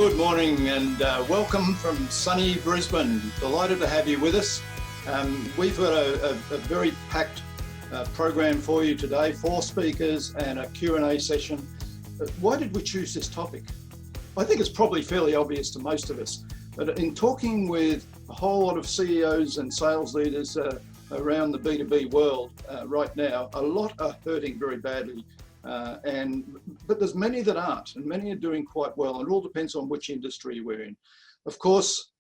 Good morning and welcome from sunny Brisbane. Delighted to have you with us. We've got a very packed program for you today, 4 speakers and a Q&A session. Why did we choose this topic? I think it's probably fairly obvious to most of us, but in talking with a whole lot of CEOs and sales leaders around the B2B world right now, a lot are hurting very badly. But there's many that aren't, and many are doing quite well. It all depends on which industry we're in. Of course,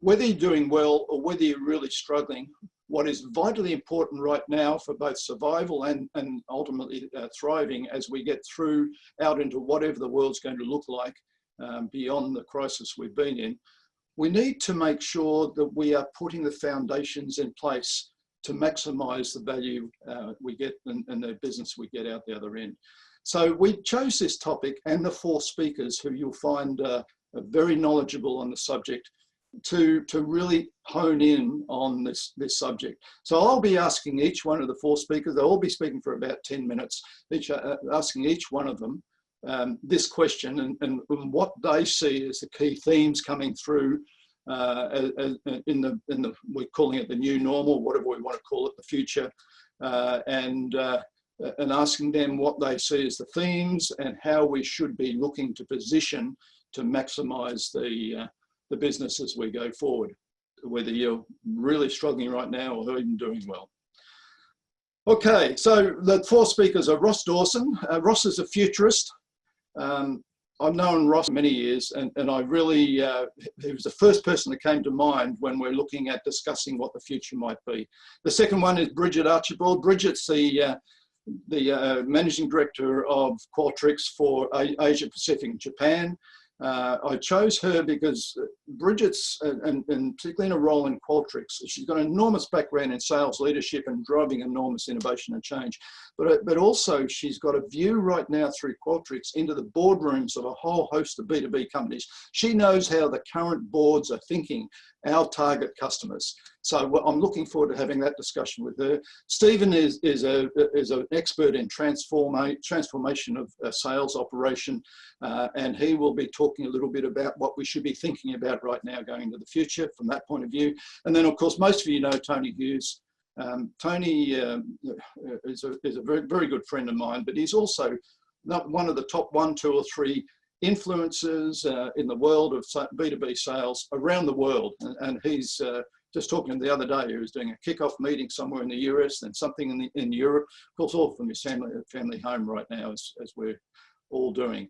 whether you're doing well or whether you're really struggling, what is vitally important right now for both survival and ultimately thriving as we get through out into whatever the world's going to look like beyond the crisis we've been in, we need to make sure that we are putting the foundations in place to maximize the value we get and the business we get out the other end. So we chose this topic and the 4 speakers who you'll find are very knowledgeable on the subject to really hone in on this subject. So I'll be asking each one of the 4 speakers, they'll all be speaking for about 10 minutes, asking each one of them this question and what they see as the key themes coming through we're calling it the new normal, whatever we want to call it, the future, and asking them what they see as the themes and how we should be looking to position to maximize the business as we go forward, whether you're really struggling right now or even doing well. Okay, so the 4 speakers are Ross Dawson. Ross is a futurist. I've known Ross for many years, and I really, he was the first person that came to mind when we're looking at discussing what the future might be. The second one is Brigid Archibald. Brigid's the Managing Director of Qualtrics for AsiaPacific in Japan. I chose her because Brigid's, and particularly in a role in Qualtrics, she's got an enormous background in sales leadership and driving enormous innovation and change. But also she's got a view right now through Qualtrics into the boardrooms of a whole host of B2B companies. She knows how the current boards are thinking, our target customers. So I'm looking forward to having that discussion with her. Stephen is an expert in transformation of sales operation, and he will be talking a little bit about what we should be thinking about right now going into the future from that point of view. And then, of course, most of you know J Hughes. Tony is a very, very good friend of mine, but he's also not one of the top 1, 2 or 3 influencers in the world of B2B sales around the world. And he's just talking the other day, he was doing a kickoff meeting somewhere in the US and something in Europe. Of course, all from his family home right now, as we're all doing.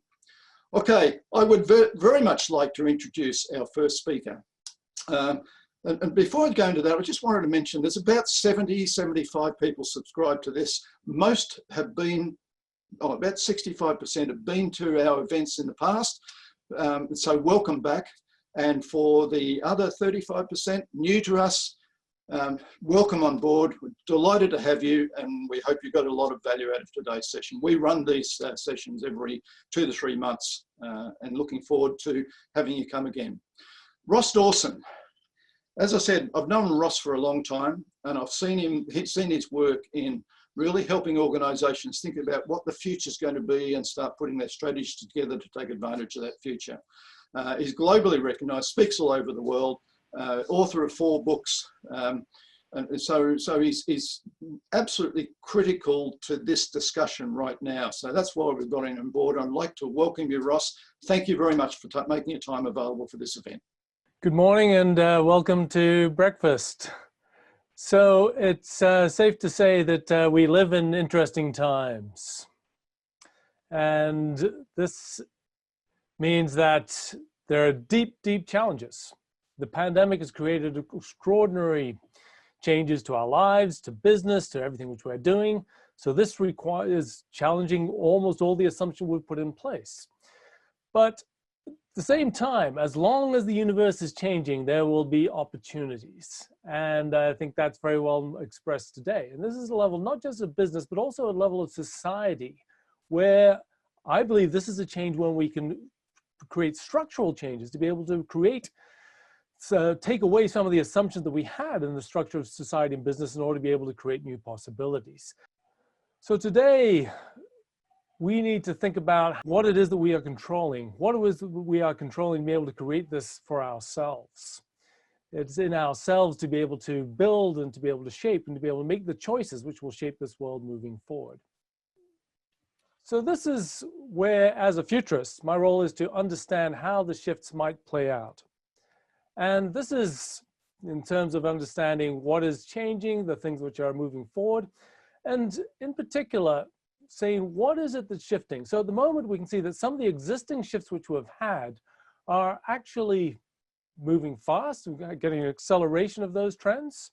Okay, I would very much like to introduce our first speaker. And before I go into that, I just wanted to mention there's about 70, 75 people subscribed to this. Most have been, about 65% have been to our events in the past. So welcome back. And for the other 35% new to us, welcome on board. We're delighted to have you, and we hope you got a lot of value out of today's session. We run these sessions every 2 to 3 months, and looking forward to having you come again. Ross Dawson. As I said, I've known Ross for a long time, and I've seen his work in really helping organisations think about what the future is going to be and start putting their strategies together to take advantage of that future. He's globally recognised, speaks all over the world, author of 4 books, and so he's absolutely critical to this discussion right now. So that's why we've got him on board. I'd like to welcome you, Ross. Thank you very much for making your time available for this event. Good morning and welcome to breakfast. So it's safe to say that we live in interesting times. And this means that there are deep, deep challenges. The pandemic has created extraordinary changes to our lives, to business, to everything which we're doing. So this requires challenging almost all the assumptions we've put in place. But at the same time, as long as the universe is changing, there will be opportunities. And I think that's very well expressed today. And this is a level not just of business, but also a level of society, where I believe this is a change when we can create structural changes to be able to create, take away some of the assumptions that we had in the structure of society and business in order to be able to create new possibilities. So today, we need to think about what it is that we are controlling. What it is that we are controlling to be able to create this for ourselves. It's in ourselves to be able to build and to be able to shape and to be able to make the choices which will shape this world moving forward. So this is where, as a futurist, my role is to understand how the shifts might play out. And this is in terms of understanding what is changing, the things which are moving forward, and in particular, saying what is it that's shifting. So at the moment, we can see that some of the existing shifts which we've had are actually moving fast. We're getting an acceleration of those trends.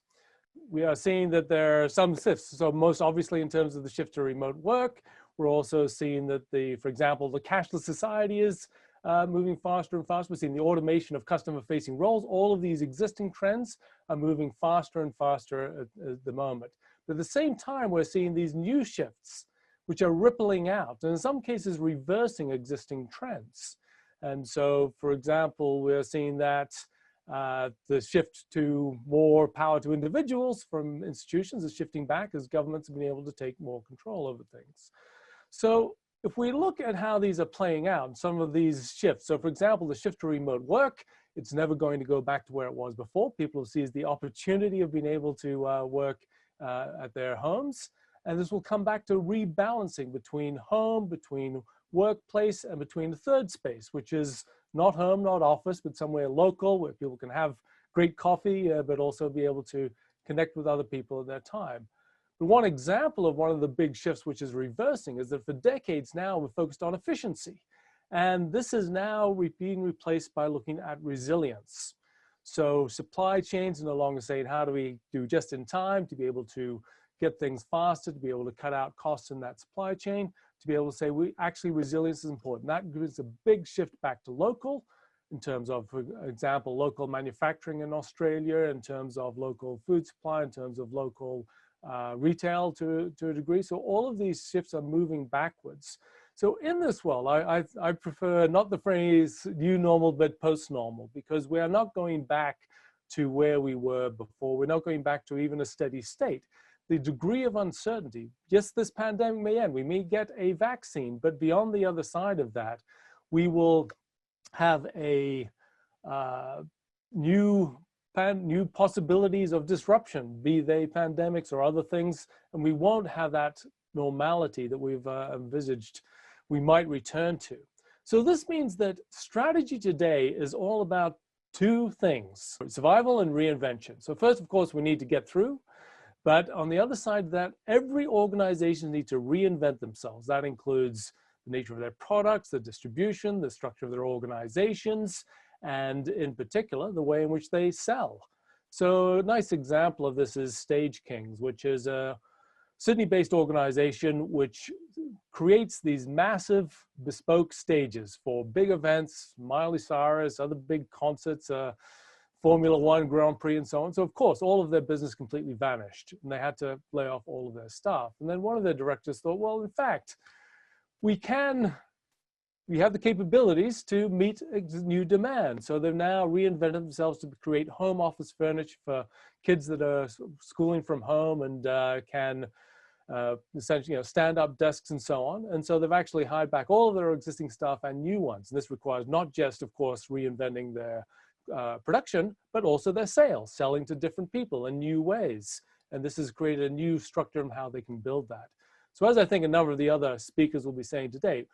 We are seeing that there are some shifts. So most obviously in terms of the shift to remote work, we're also seeing that for example, the cashless society is moving faster and faster. We're seeing the automation of customer-facing roles. All of these existing trends are moving faster and faster at the moment. But at the same time, we're seeing these new shifts, which are rippling out, and in some cases, reversing existing trends. And so, for example, we're seeing that the shift to more power to individuals from institutions is shifting back as governments have been able to take more control over things. So if we look at how these are playing out, some of these shifts, so for example, the shift to remote work, it's never going to go back to where it was before. People see the opportunity of being able to work at their homes. And this will come back to rebalancing between home, between workplace, and between the third space, which is not home, not office, but somewhere local where people can have great coffee, but also be able to connect with other people at their time. But one example of one of the big shifts which is reversing is that for decades now, we're focused on efficiency. And this is now being replaced by looking at resilience. So supply chains are no longer saying, how do we do just in time to be able to get things faster, to be able to cut out costs in that supply chain, to be able to say, actually resilience is important. That gives a big shift back to local in terms of, for example, local manufacturing in Australia, in terms of local food supply, in terms of local retail to a degree. So all of these shifts are moving backwards. So in this world, I prefer not the phrase new normal, but post-normal, because we are not going back to where we were before. We're not going back to even a steady state. The degree of uncertainty, yes, this pandemic may end. We may get a vaccine, but beyond the other side of that, we will have a new possibilities of disruption, be they pandemics or other things, and we won't have that normality that we've envisaged we might return to. So this means that strategy today is all about two things: survival and reinvention. So first, of course, we need to get through. But on the other side of that, every organization needs to reinvent themselves. That includes the nature of their products, the distribution, the structure of their organizations, and in particular, the way in which they sell. So a nice example of this is Stage Kings, which is a Sydney-based organization which creates these massive bespoke stages for big events, Miley Cyrus, other big concerts, Formula One, Grand Prix, and so on. So of course, all of their business completely vanished, and they had to lay off all of their staff. And then one of their directors thought, well, in fact, we have the capabilities to meet new demand. So they've now reinvented themselves to create home office furniture for kids that are schooling from home and can essentially, stand-up desks and so on. And so they've actually hired back all of their existing staff and new ones. And this requires not just, of course, reinventing their production, but also their sales, selling to different people in new ways. And this has created a new structure on how they can build that. So as I think a number of the other speakers will be saying today,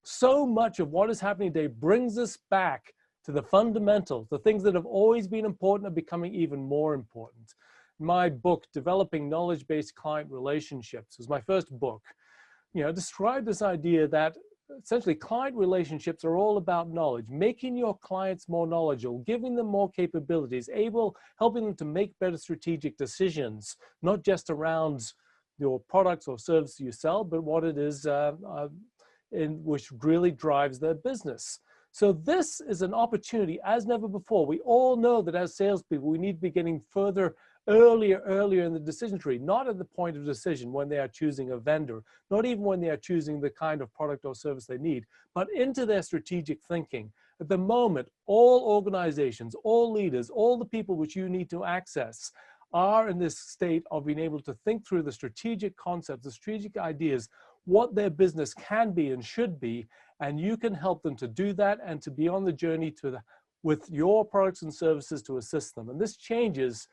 so much of what is happening today brings us back to the fundamentals. The things that have always been important are becoming even more important. My book, Developing Knowledge-Based Client Relationships, was my first book. Described this idea that essentially client relationships are all about knowledge, making your clients more knowledgeable, giving them more capabilities, helping them to make better strategic decisions, not just around your products or services you sell, but what it is which really drives their business. So this is an opportunity as never before. We all know that as salespeople, we need to be getting further earlier in the decision tree, not at the point of decision when they are choosing a vendor, not even when they are choosing the kind of product or service they need, but into their strategic thinking. At the moment, all organizations, all leaders, all the people which you need to access are in this state of being able to think through the strategic concepts, the strategic ideas. what their business can be and should be, and you can help them to do that and to be on the journey with your products and services to assist them. And this changes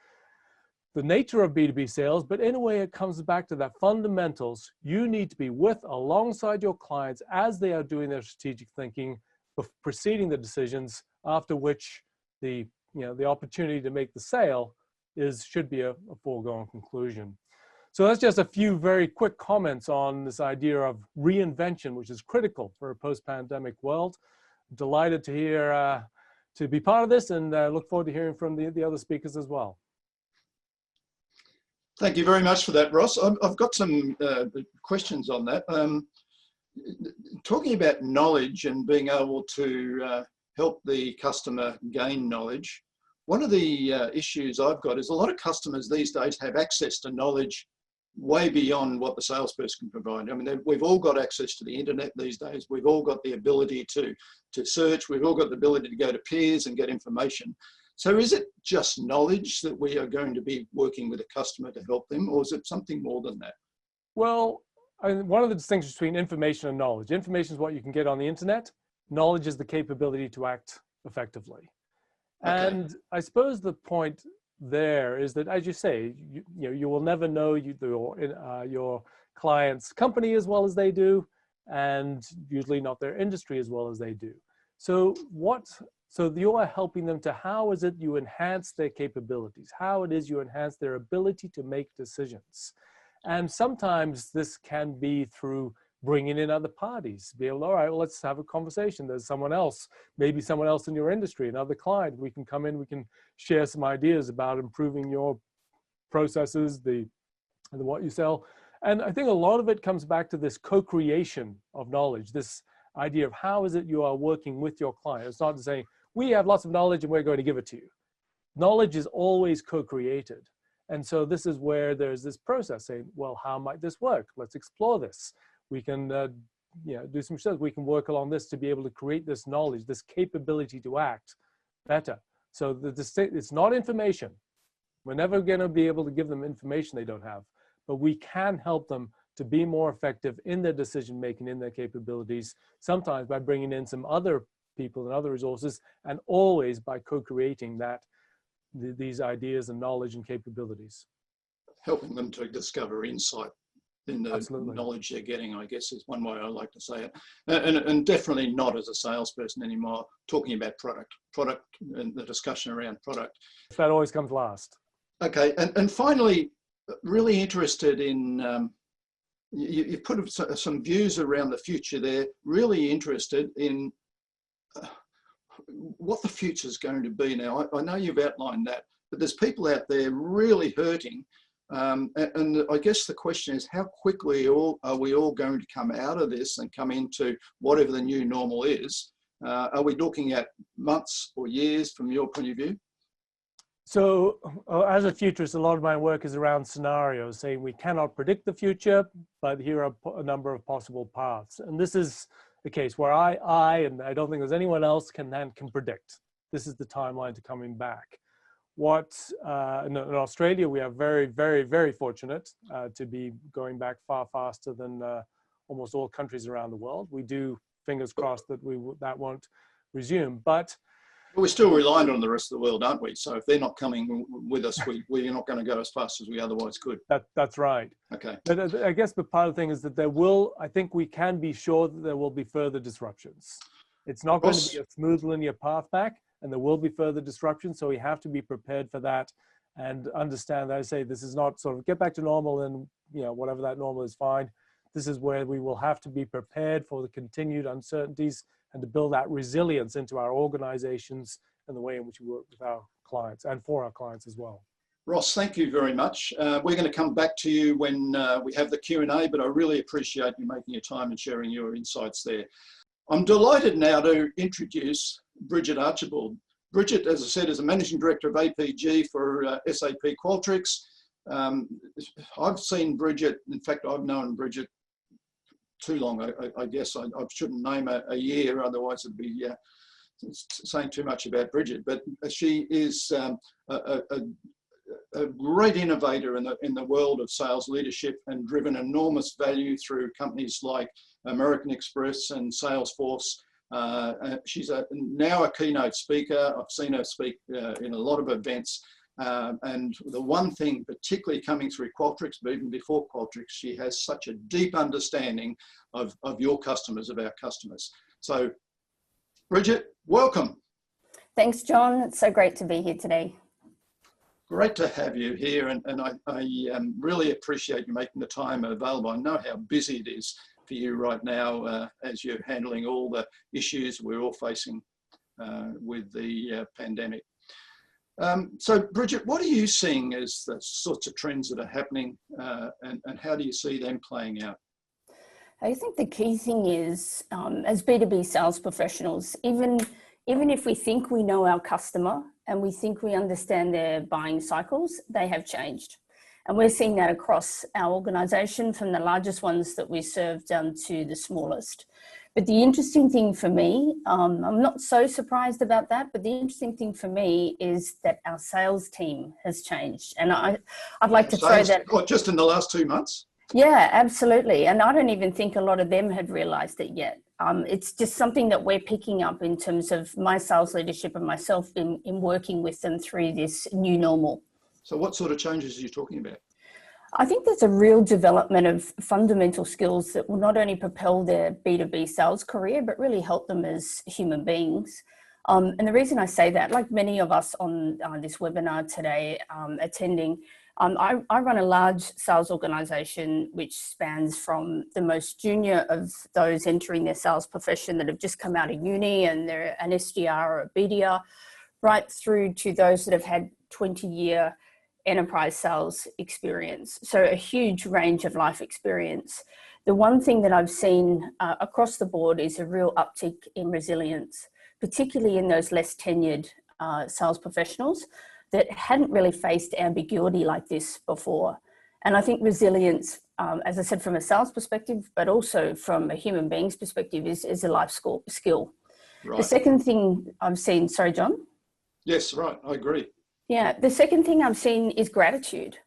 the nature of B2B sales, but in a way it comes back to that fundamentals. You need to be alongside your clients as they are doing their strategic thinking, preceding the decisions, after which the opportunity to make the sale should be a foregone conclusion. So that's just a few very quick comments on this idea of reinvention, which is critical for a post-pandemic world. Delighted to hear, to be part of this, and look forward to hearing from the other speakers as well. Thank you very much for that, Ross. I've got some questions on that. Talking about knowledge and being able to help the customer gain knowledge, one of the issues I've got is a lot of customers these days have access to knowledge way beyond what the salesperson can provide. I mean, we've all got access to the internet these days. We've all got the ability to search. We've all got the ability to go to peers and get information. So is it just knowledge that we are going to be working with a customer to help them, or is it something more than that? Well, one of the distinctions between information and knowledge. Information is what you can get on the internet. Knowledge is the capability to act effectively. Okay. And I suppose the point there is that, as you say, you will never know your client's company as well as they do, and usually not their industry as well as they do. So you are helping them to, how is it you enhance their capabilities? How it is you enhance their ability to make decisions? And sometimes this can be through bringing in other parties, be able, all right, well, let's have a conversation. There's someone else, maybe someone else in your industry, another client. We can come in, we can share some ideas about improving your processes, what you sell. And I think a lot of it comes back to this co-creation of knowledge, this idea of how is it you are working with your client. It's not to say, we have lots of knowledge and we're going to give it to you. Knowledge is always co-created. And so this is where there's this process saying, well, how might this work? Let's explore this. We can do some research. We can work along this to be able to create this knowledge, this capability to act better. So it's not information. We're never going to be able to give them information they don't have, but we can help them to be more effective in their decision making, in their capabilities, sometimes by bringing in some other people and other resources, and always by co-creating these ideas and knowledge and capabilities. Helping them to discover insight in the Absolutely. Knowledge they're getting, I guess, is one way I like to say it. And definitely not as a salesperson anymore, talking about product and the discussion around product. That always comes last. Okay, and finally, really interested in, you've put some views around the future there, really interested in what the future is going to be now. I know you've outlined that, but there's people out there really hurting. And I guess the question is, how quickly are we all going to come out of this and come into whatever the new normal is? Are we looking at months or years from your point of view? So as a futurist, a lot of my work is around scenarios, saying we cannot predict the future, but here are a number of possible paths. And this is the case where I and I don't think there's anyone else can predict. This is the timeline to coming back. In Australia, we are very, very, very fortunate to be going back far faster than almost all countries around the world. We do, fingers crossed, that that won't resume. But we're still reliant on the rest of the world, aren't we? So if they're not coming with us, we're not going to go as fast as we otherwise could. That's right. Okay. But I guess the part of the thing is that I think we can be sure that there will be further disruptions. It's not going to be a smooth linear path back, and there will be further disruptions. So we have to be prepared for that and understand that I say this is not sort of get back to normal and whatever that normal is, fine. This is where we will have to be prepared for the continued uncertainties and to build that resilience into our organizations and the way in which we work with our clients and for our clients as well. Ross, thank you very much. We're going to come back to you when we have the Q&A, but I really appreciate you making your time and sharing your insights there. I'm delighted now to introduce Brigid Archibald. Brigid, as I said, is a Managing Director of APG for SAP Qualtrics. I've seen Brigid, in fact, I've known Brigid too long. I guess I shouldn't name a year, otherwise it'd be saying too much about Brigid. But she is a a great innovator in the world of sales leadership and driven enormous value through companies like American Express and Salesforce. She's now a keynote speaker. I've seen her speak in a lot of events. And the one thing, particularly coming through Qualtrics, but even before Qualtrics, she has such a deep understanding of your customers, of our customers. So, Brigid, welcome. Thanks, John. It's so great to be here today. Great to have you here, and I really appreciate you making the time available. I know how busy it is for you right now as you're handling all the issues we're all facing with the pandemic. So, Brigid, what are you seeing as the sorts of trends that are happening, and how do you see them playing out? I think the key thing is, as B2B sales professionals, even if we think we know our customer and we think we understand their buying cycles, they have changed. And we're seeing that across our organisation, from the largest ones that we serve down to the smallest. But the interesting thing for me, I'm not so surprised about that, but the interesting thing for me is that our sales team has changed. And I'd like to throw that... What, just in the last 2 months? Yeah, absolutely. And I don't even think a lot of them had realised it yet. It's just something that we're picking up in terms of my sales leadership and myself in working with them through this new normal. So what sort of changes are you talking about? I think there's a real development of fundamental skills that will not only propel their B2B sales career, but really help them as human beings. And the reason I say that, like many of us on this webinar today attending, I run a large sales organisation which spans from the most junior of those entering their sales profession that have just come out of uni and they're an SDR or a BDR, right through to those that have had 20-year enterprise sales experience. So a huge range of life experience. The one thing that I've seen across the board is a real uptick in resilience, particularly in those less tenured sales professionals that hadn't really faced ambiguity like this before. And I think resilience, as I said, from a sales perspective, but also from a human being's perspective, is a life skill. Right. The second thing I've seen, sorry, John? Yes, right, I agree. Yeah, the second thing I've seen is gratitude.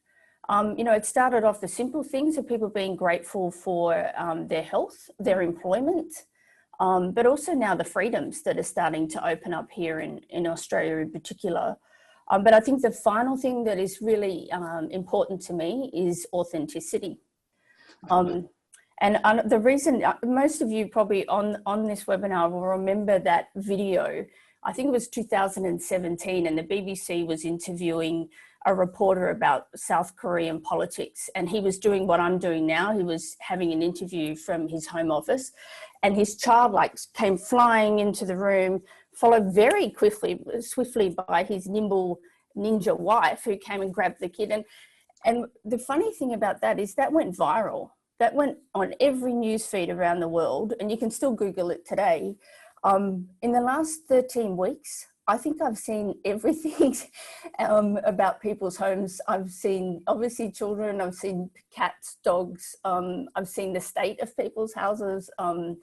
You know, it started off the simple things of people being grateful for their health, their employment, but also now the freedoms that are starting to open up here in Australia in particular. But I think the final thing that is really important to me is authenticity. And the reason, most of you probably on this webinar will remember that video. I think it was 2017, and the BBC was interviewing a reporter about South Korean politics, and he was doing what I'm doing now. He was having an interview from his home office, and his child came flying into the room, followed very swiftly by his nimble ninja wife, who came and grabbed the kid. And the funny thing about that is that went viral. That went on every news feed around the world, and you can still Google it today. In the last 13 weeks, I think I've seen everything about people's homes. I've seen, obviously, children. I've seen cats, dogs. I've seen the state of people's houses. And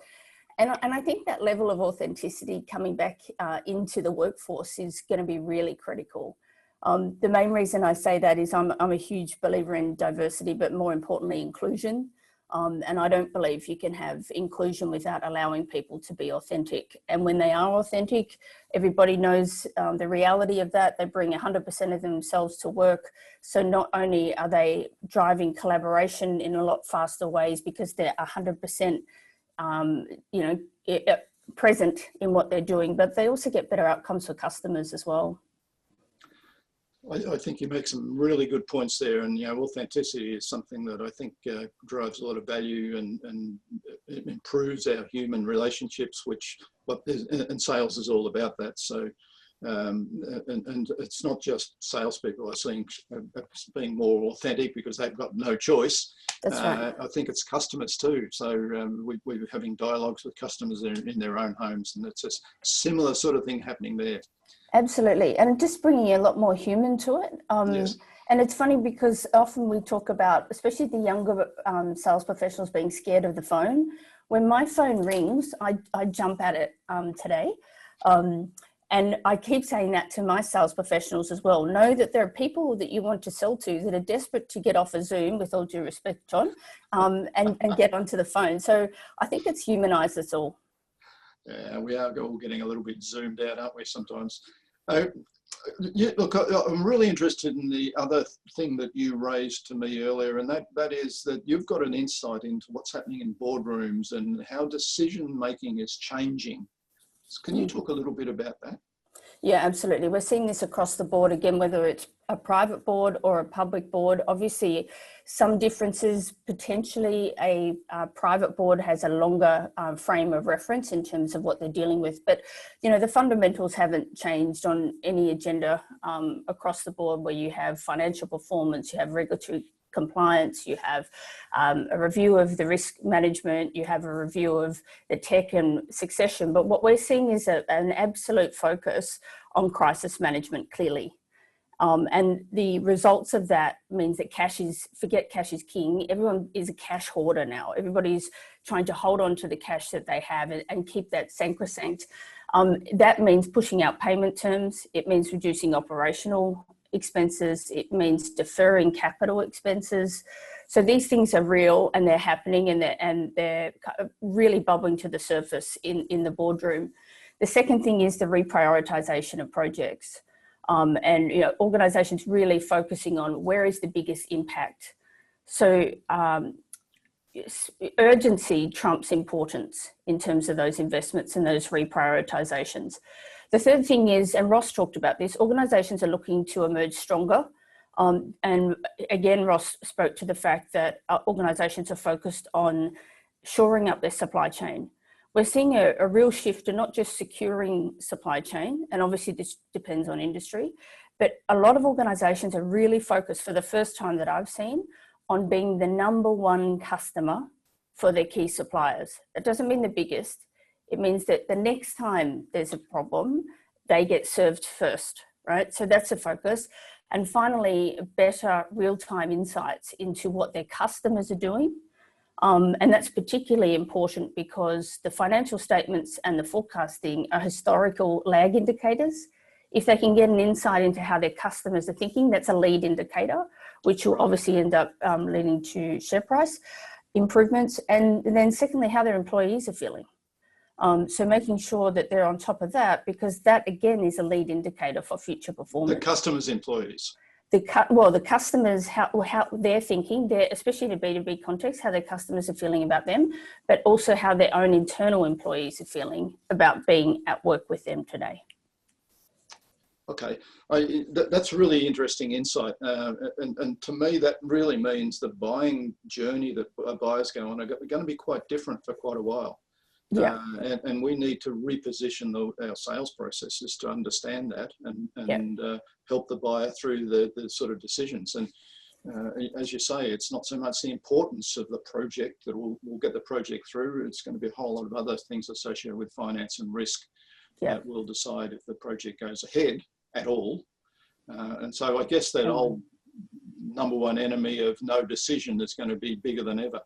I think that level of authenticity coming back into the workforce is going to be really critical. The main reason I say that is I'm a huge believer in diversity, but more importantly, inclusion. And I don't believe you can have inclusion without allowing people to be authentic. And when they are authentic, everybody knows the reality of that. They bring 100% of themselves to work. So not only are they driving collaboration in a lot faster ways because they're 100%, present in what they're doing, but they also get better outcomes for customers as well. I think you make some really good points there, and authenticity is something that I think drives a lot of value and it improves our human relationships, and sales is all about that. So, and it's not just salespeople are seeing being more authentic because they've got no choice. That's right. I think it's customers too. So we're having dialogues with customers in their own homes, and it's a similar sort of thing happening there. Absolutely. And just bringing a lot more human to it. Yes. And it's funny because often we talk about, especially the younger sales professionals, being scared of the phone. When my phone rings, I jump at it today. And I keep saying that to my sales professionals as well. Know that there are people that you want to sell to that are desperate to get off a Zoom, with all due respect, John, and get onto the phone. So I think it's humanized us all. Yeah, we are all getting a little bit zoomed out, aren't we, sometimes? Yeah, look, I'm really interested in the other thing that you raised to me earlier, and that is that you've got an insight into what's happening in boardrooms and how decision making is changing. So can you talk a little bit about that? Yeah, absolutely. We're seeing this across the board, again, whether it's a private board or a public board. Obviously, some differences. Potentially a private board has a longer frame of reference in terms of what they're dealing with. But, you know, the fundamentals haven't changed on any agenda across the board, where you have financial performance, you have regulatory compliance, you have a review of the risk management, you have a review of the tech and succession. But what we're seeing is an absolute focus on crisis management, clearly. And the results of that means that forget cash is king. Everyone is a cash hoarder now. Everybody's trying to hold on to the cash that they have and keep that sacrosanct. That means pushing out payment terms. It means reducing operational expenses. It means deferring capital expenses. So these things are real, and they're happening, and they're really bubbling to the surface in the boardroom. The second thing is the reprioritization of projects. And, you know, organizations really focusing on where is the biggest impact. So urgency trumps importance in terms of those investments and those reprioritizations. The third thing is, and Ross talked about this, organizations are looking to emerge stronger. And again, Ross spoke to the fact that organizations are focused on shoring up their supply chain. We're seeing a real shift to not just securing supply chain, and obviously this depends on industry, but a lot of organizations are really focused, for the first time that I've seen, on being the #1 customer for their key suppliers. It doesn't mean the biggest. It means that the next time there's a problem, they get served first, right? So that's a focus. And finally, better real-time insights into what their customers are doing. And that's particularly important because the financial statements and the forecasting are historical lag indicators. If they can get an insight into how their customers are thinking, that's a lead indicator, which will obviously end up leading to share price improvements. And then secondly, how their employees are feeling. So making sure that they're on top of that, because that again is a lead indicator for future performance. The customer's employees. The customers, how they're thinking, especially in a B2B context, how their customers are feeling about them, but also how their own internal employees are feeling about being at work with them today. Okay, that's really interesting insight. And to me, that really means the buying journey that buyers go on are going to be quite different for quite a while. Yeah. And we need to reposition our sales processes to understand that and help the buyer through the sort of decisions. And as you say, it's not so much the importance of the project that will get the project through. It's going to be a whole lot of other things associated with finance and risk that will decide if the project goes ahead at all. And so I guess that old #1 enemy of no decision is going to be bigger than ever.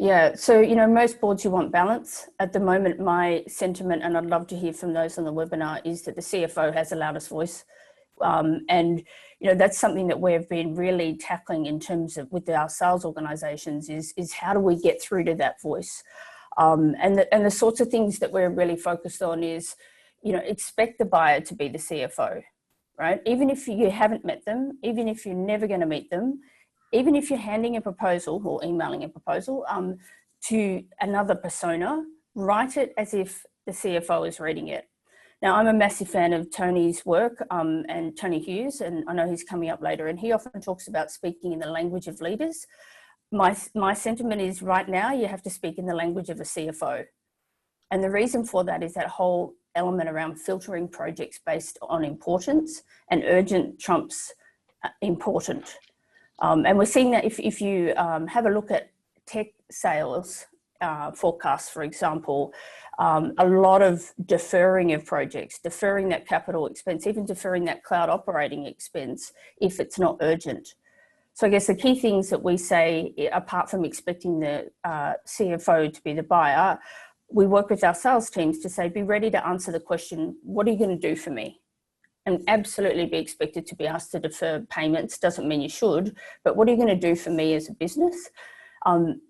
Yeah, so, you know, most boards, you want balance. At the moment, my sentiment, and I'd love to hear from those on the webinar, is that the CFO has the loudest voice. And, you know, that's something that we've been really tackling in terms of with our sales organizations is how do we get through to that voice? And the sorts of things that we're really focused on is, you know, expect the buyer to be the CFO, right? Even if you haven't met them, even if you're never going to meet them, even if you're handing a proposal or emailing a proposal to another persona, write it as if the CFO is reading it. Now, I'm a massive fan of Tony's work and J Hughes, and I know he's coming up later, and he often talks about speaking in the language of leaders. My sentiment is right now you have to speak in the language of a CFO. And the reason for that is that whole element around filtering projects based on importance, and urgent trumps important. And we're seeing that if you have a look at tech sales forecasts, for example, a lot of deferring of projects, deferring that capital expense, even deferring that cloud operating expense if it's not urgent. So I guess the key things that we say, apart from expecting the CFO to be the buyer, we work with our sales teams to say, be ready to answer the question, what are you going to do for me? And absolutely be expected to be asked to defer payments. Doesn't mean you should, but what are you going to do for me as a business? And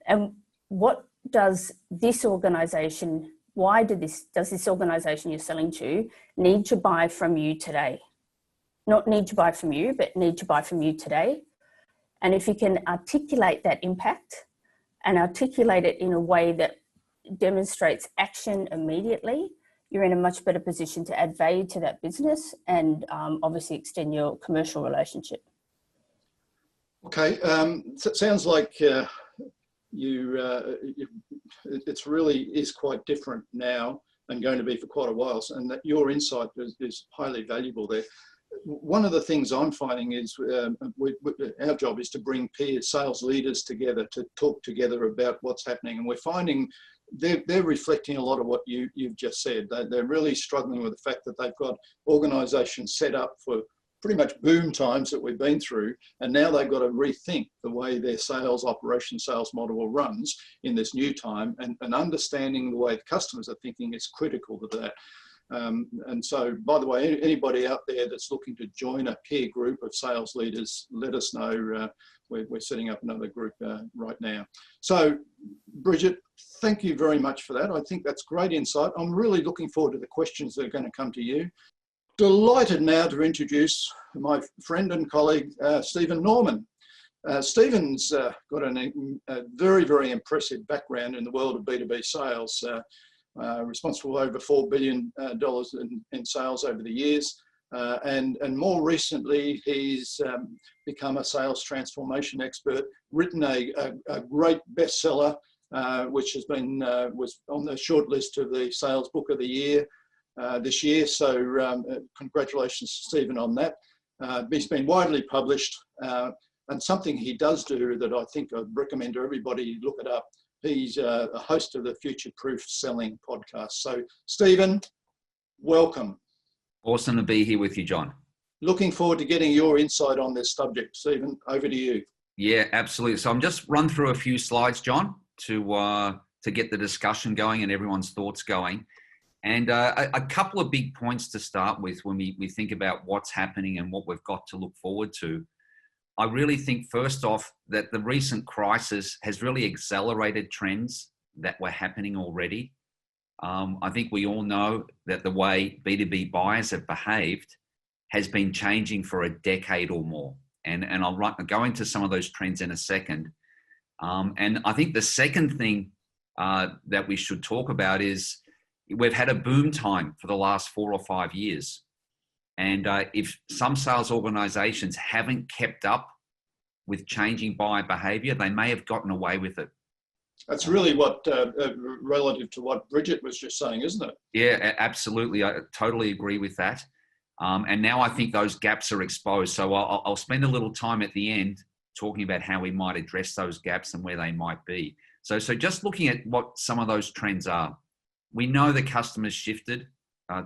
what does this organization, does this organization you're selling to need to buy from you today? Not need to buy from you, but need to buy from you today. And if you can articulate that impact and articulate it in a way that demonstrates action immediately, you're in a much better position to add value to that business and obviously extend your commercial relationship. Okay, so it sounds like it's really is quite different now and going to be for quite a while, and that your insight is highly valuable there. One of the things I'm finding is our job is to bring peer sales leaders together to talk together about what's happening, and we're finding they're reflecting a lot of what you've just said. They're really struggling with the fact that they've got organisations set up for pretty much boom times that we've been through, and now they've got to rethink the way their sales model runs in this new time, and understanding the way the customers are thinking is critical to that. And so, by the way, anybody out there that's looking to join a peer group of sales leaders, let us know. We're setting up another group right now. So, Brigid, thank you very much for that. I think that's great insight. I'm really looking forward to the questions that are going to come to you. Delighted now to introduce my friend and colleague, Stephen Norman. Stephen's got a very, very impressive background in the world of B2B sales. Responsible for over $4 billion in sales over the years. And more recently, he's become a sales transformation expert, written a great bestseller, which has been, was on the short list of the Sales Book of the Year this year. So congratulations to Stephen on that. He's been widely published, and something he does do that I think I'd recommend to everybody look it up. He's a host of the Future Proof Selling podcast. So, Stephen, welcome. Awesome to be here with you, John. Looking forward to getting your insight on this subject. Stephen, over to you. Yeah, absolutely. So I'm just run through a few slides, John, to get the discussion going and everyone's thoughts going. And a couple of big points to start with when we think about what's happening and what we've got to look forward to. I really think, first off, that the recent crisis has really accelerated trends that were happening already. I think we all know that the way B2B buyers have behaved has been changing for a decade or more. And I'll go into some of those trends in a second. And I think the second thing that we should talk about is we've had a boom time for the last 4 or 5 years. And if some sales organizations haven't kept up with changing buyer behavior, they may have gotten away with it. That's really what, relative to what Brigid was just saying, isn't it? Yeah, absolutely. I totally agree with that. And now I think those gaps are exposed. So I'll spend a little time at the end talking about how we might address those gaps and where they might be. So just looking at what some of those trends are. We know the customers shifted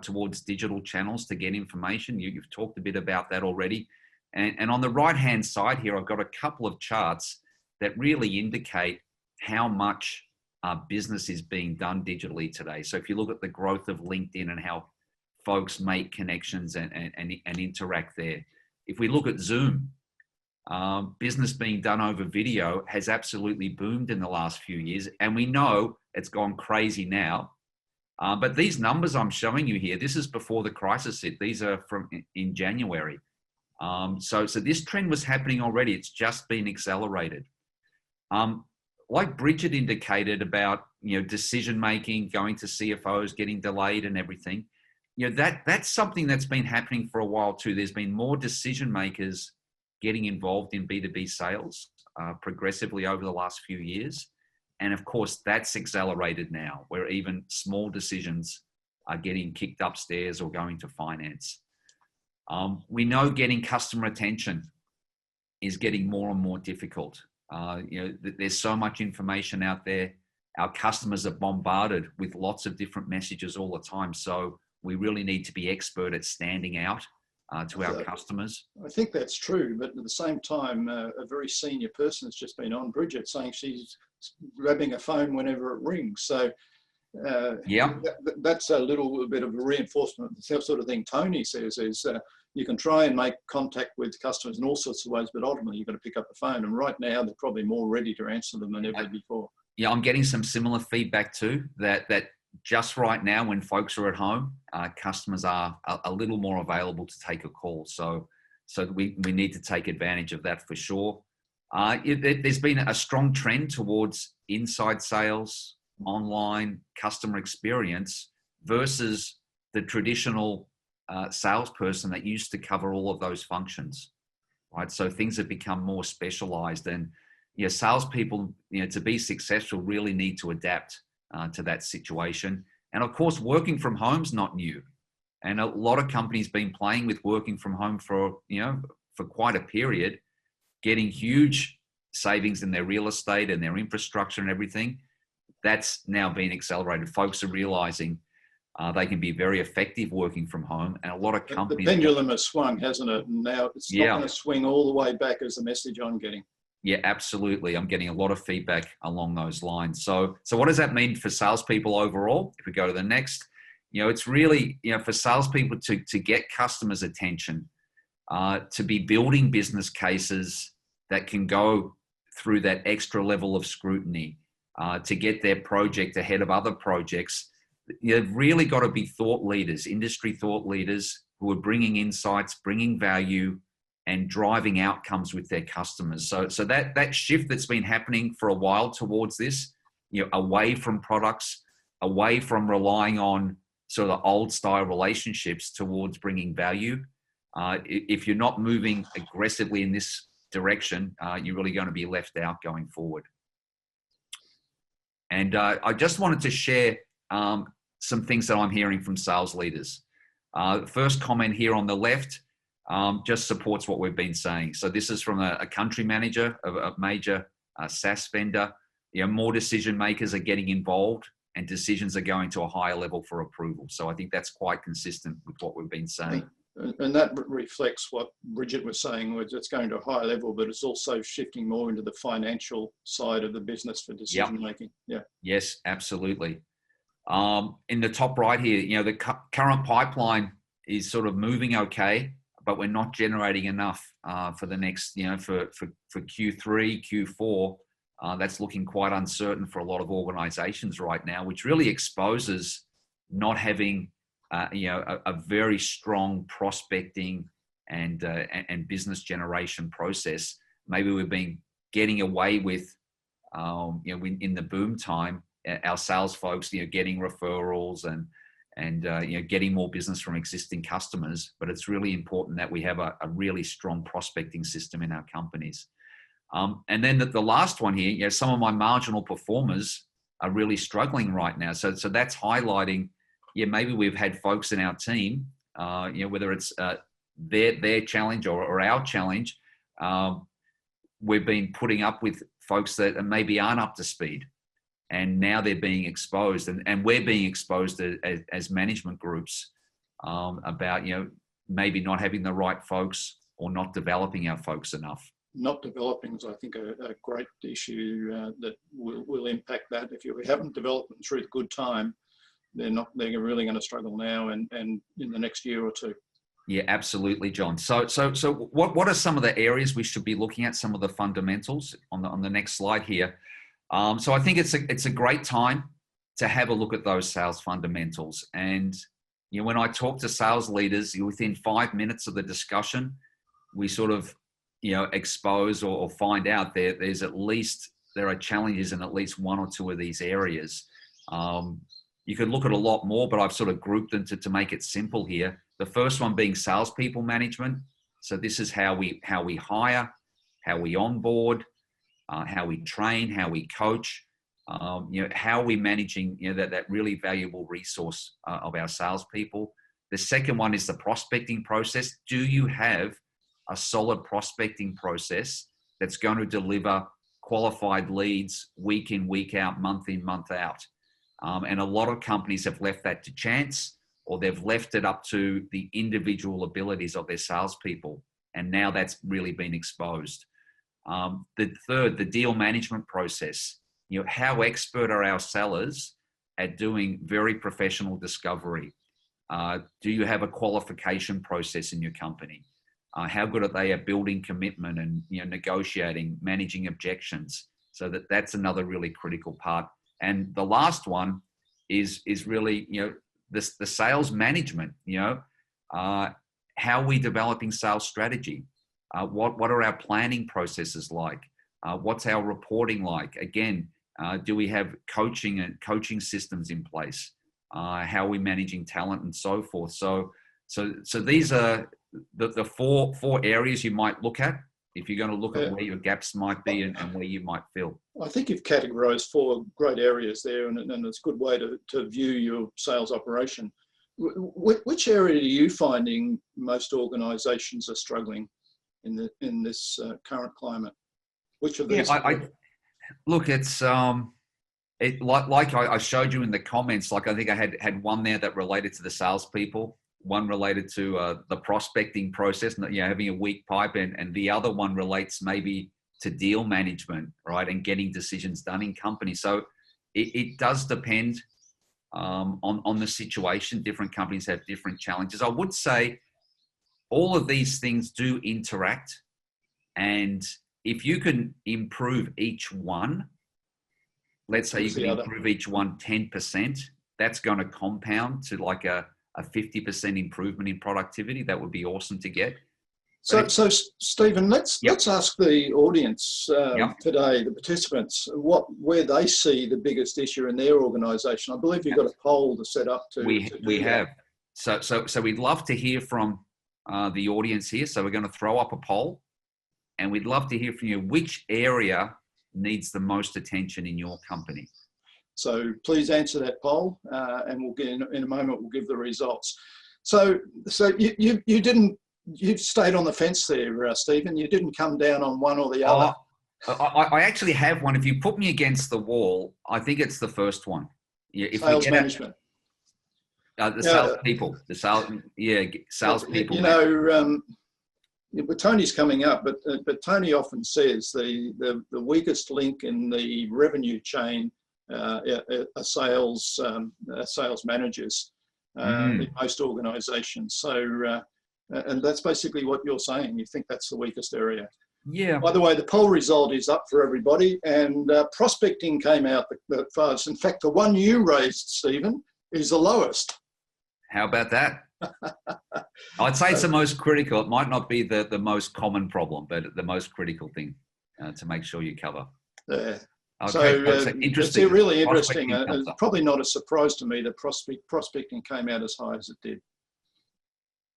towards digital channels to get information. You've talked a bit about that already. And on the right-hand side here, I've got a couple of charts that really indicate how much business is being done digitally today. So if you look at the growth of LinkedIn and how folks make connections and interact there. If we look at Zoom, business being done over video has absolutely boomed in the last few years. And we know it's gone crazy now. But these numbers I'm showing you here, this is before the crisis hit. These are from in January. So this trend was happening already. It's just been accelerated. Like Brigid indicated about, decision-making, going to CFOs, getting delayed and everything, that's something that's been happening for a while too. There's been more decision makers getting involved in B2B sales progressively over the last few years. And of course, that's accelerated now, where even small decisions are getting kicked upstairs or going to finance. We know getting customer attention is getting more and more difficult. There's so much information out there. Our customers are bombarded with lots of different messages all the time. So we really need to be expert at standing out to our customers. I think that's true, but at the same time, a very senior person has just been on Brigid saying she's grabbing a phone whenever it rings. So Yeah. That's a little bit of a reinforcement. The sort of thing Tony says is you can try and make contact with customers in all sorts of ways, but ultimately you've got to pick up the phone. And right now they're probably more ready to answer them than ever before. Yeah, I'm getting some similar feedback too, that just right now when folks are at home, customers are a little more available to take a call. So we need to take advantage of that for sure. There's been a strong trend towards inside sales, online customer experience versus the traditional salesperson that used to cover all of those functions, right? So things have become more specialized, and salespeople, to be successful, really need to adapt to that situation. And of course, working from home is not new, and a lot of companies been playing with working from home for quite a period, getting huge savings in their real estate and their infrastructure and everything. That's now being accelerated. Folks are realizing they can be very effective working from home, and a lot of companies. The pendulum has swung, hasn't it? And now it's not going to swing all the way back, as the message I'm getting. Yeah, absolutely. I'm getting a lot of feedback along those lines. So what does that mean for salespeople overall? If we go to the next, it's really, for salespeople to get customers' attention, to be building business cases that can go through that extra level of scrutiny, to get their project ahead of other projects. You've really got to be thought leaders, industry thought leaders who are bringing insights, bringing value, and driving outcomes with their customers. So that shift that's been happening for a while towards this, away from products, away from relying on sort of the old style relationships towards bringing value. If you're not moving aggressively in this direction, you're really going to be left out going forward. And I just wanted to share some things that I'm hearing from sales leaders. First comment here on the left just supports what we've been saying. So this is from a country manager of a major SaaS vendor. More decision makers are getting involved, and decisions are going to a higher level for approval. So I think that's quite consistent with what we've been saying. And that reflects what Brigid was saying, which it's going to a higher level, but it's also shifting more into the financial side of the business for decision making. Yeah. Yes, absolutely. In the top right here, the current pipeline is sort of moving okay, but we're not generating enough for the next, for Q3, Q4. That's looking quite uncertain for a lot of organizations right now, which really exposes not having a very strong prospecting and business generation process. Maybe we've been getting away with, in the boom time, our sales folks, getting referrals and getting more business from existing customers. But it's really important that we have a really strong prospecting system in our companies. And then the last one here, some of my marginal performers are really struggling right now. So that's highlighting, maybe we've had folks in our team, whether it's their challenge or our challenge, we've been putting up with folks that maybe aren't up to speed. And now they're being exposed, and we're being exposed as management groups about, maybe not having the right folks or not developing our folks enough. Not developing is, I think, a great issue that will impact that. If you haven't developed them through the good time, they're really going to struggle now and in the next year or two. Yeah, absolutely, John. So what are some of the areas we should be looking at? Some of the fundamentals on the next slide here. So I think it's a great time to have a look at those sales fundamentals. And when I talk to sales leaders, within 5 minutes of the discussion, we sort of expose or find out there are challenges in at least one or two of these areas. You could look at a lot more, but I've sort of grouped them to make it simple here. The first one being salespeople management. So this is how we hire, how we onboard, how we train, how we coach, how are we managing that really valuable resource of our salespeople. The second one is the prospecting process. Do you have a solid prospecting process that's going to deliver qualified leads week in, week out, month in, month out? And a lot of companies have left that to chance, or they've left it up to the individual abilities of their salespeople. And now that's really been exposed. The third, the deal management process. How expert are our sellers at doing very professional discovery? Do you have a qualification process in your company? How good are they at building commitment and negotiating, managing objections? So that's another really critical part. And the last one is really the sales management. How are we developing sales strategy? What are our planning processes like? What's our reporting like? Again, do we have coaching systems in place? How are we managing talent and so forth? So these are the four areas you might look at if you're going to look at where your gaps might be and where you might fill. I think you've categorised 4 great areas there, and it's a good way to view your sales operation. Which area are you finding most organisations are struggling in this current climate? Which of these? Look, it's like I showed you in the comments. Like I think I had one there that related to the salespeople, one related to the prospecting process, having a weak pipe, and the other one relates maybe to deal management, right, and getting decisions done in companies. So it does depend on the situation. Different companies have different challenges. I would say all of these things do interact, and if you can improve each one, let's say you can improve each one 10%, that's going to compound to like a 50% improvement in productivity. That would be awesome to get. So Stephen, let's ask the audience today, the participants, where they see the biggest issue in their organisation. I believe you've got a poll to set up to. We have. So we'd love to hear from the audience here. So we're going to throw up a poll, and we'd love to hear from you. Which area needs the most attention in your company? So please answer that poll, and we'll get in a moment. We'll give the results. So you've stayed on the fence there, Stephen. You didn't come down on one or the other. I actually have one. If you put me against the wall, I think it's the first one. Sales management. Salespeople. Salespeople. Tony's coming up, but Tony often says the weakest link in the revenue chain are sales managers in most organisations. So, and that's basically what you're saying. You think that's the weakest area. Yeah. By the way, the poll result is up for everybody, and prospecting came out the farthest. In fact, the one you raised, Stephen, is the lowest. How about that? I'd say it's the most critical. It might not be the most common problem, but the most critical thing to make sure you cover. Yeah. Okay. So interesting. it's really interesting. It's probably not a surprise to me that prospecting came out as high as it did.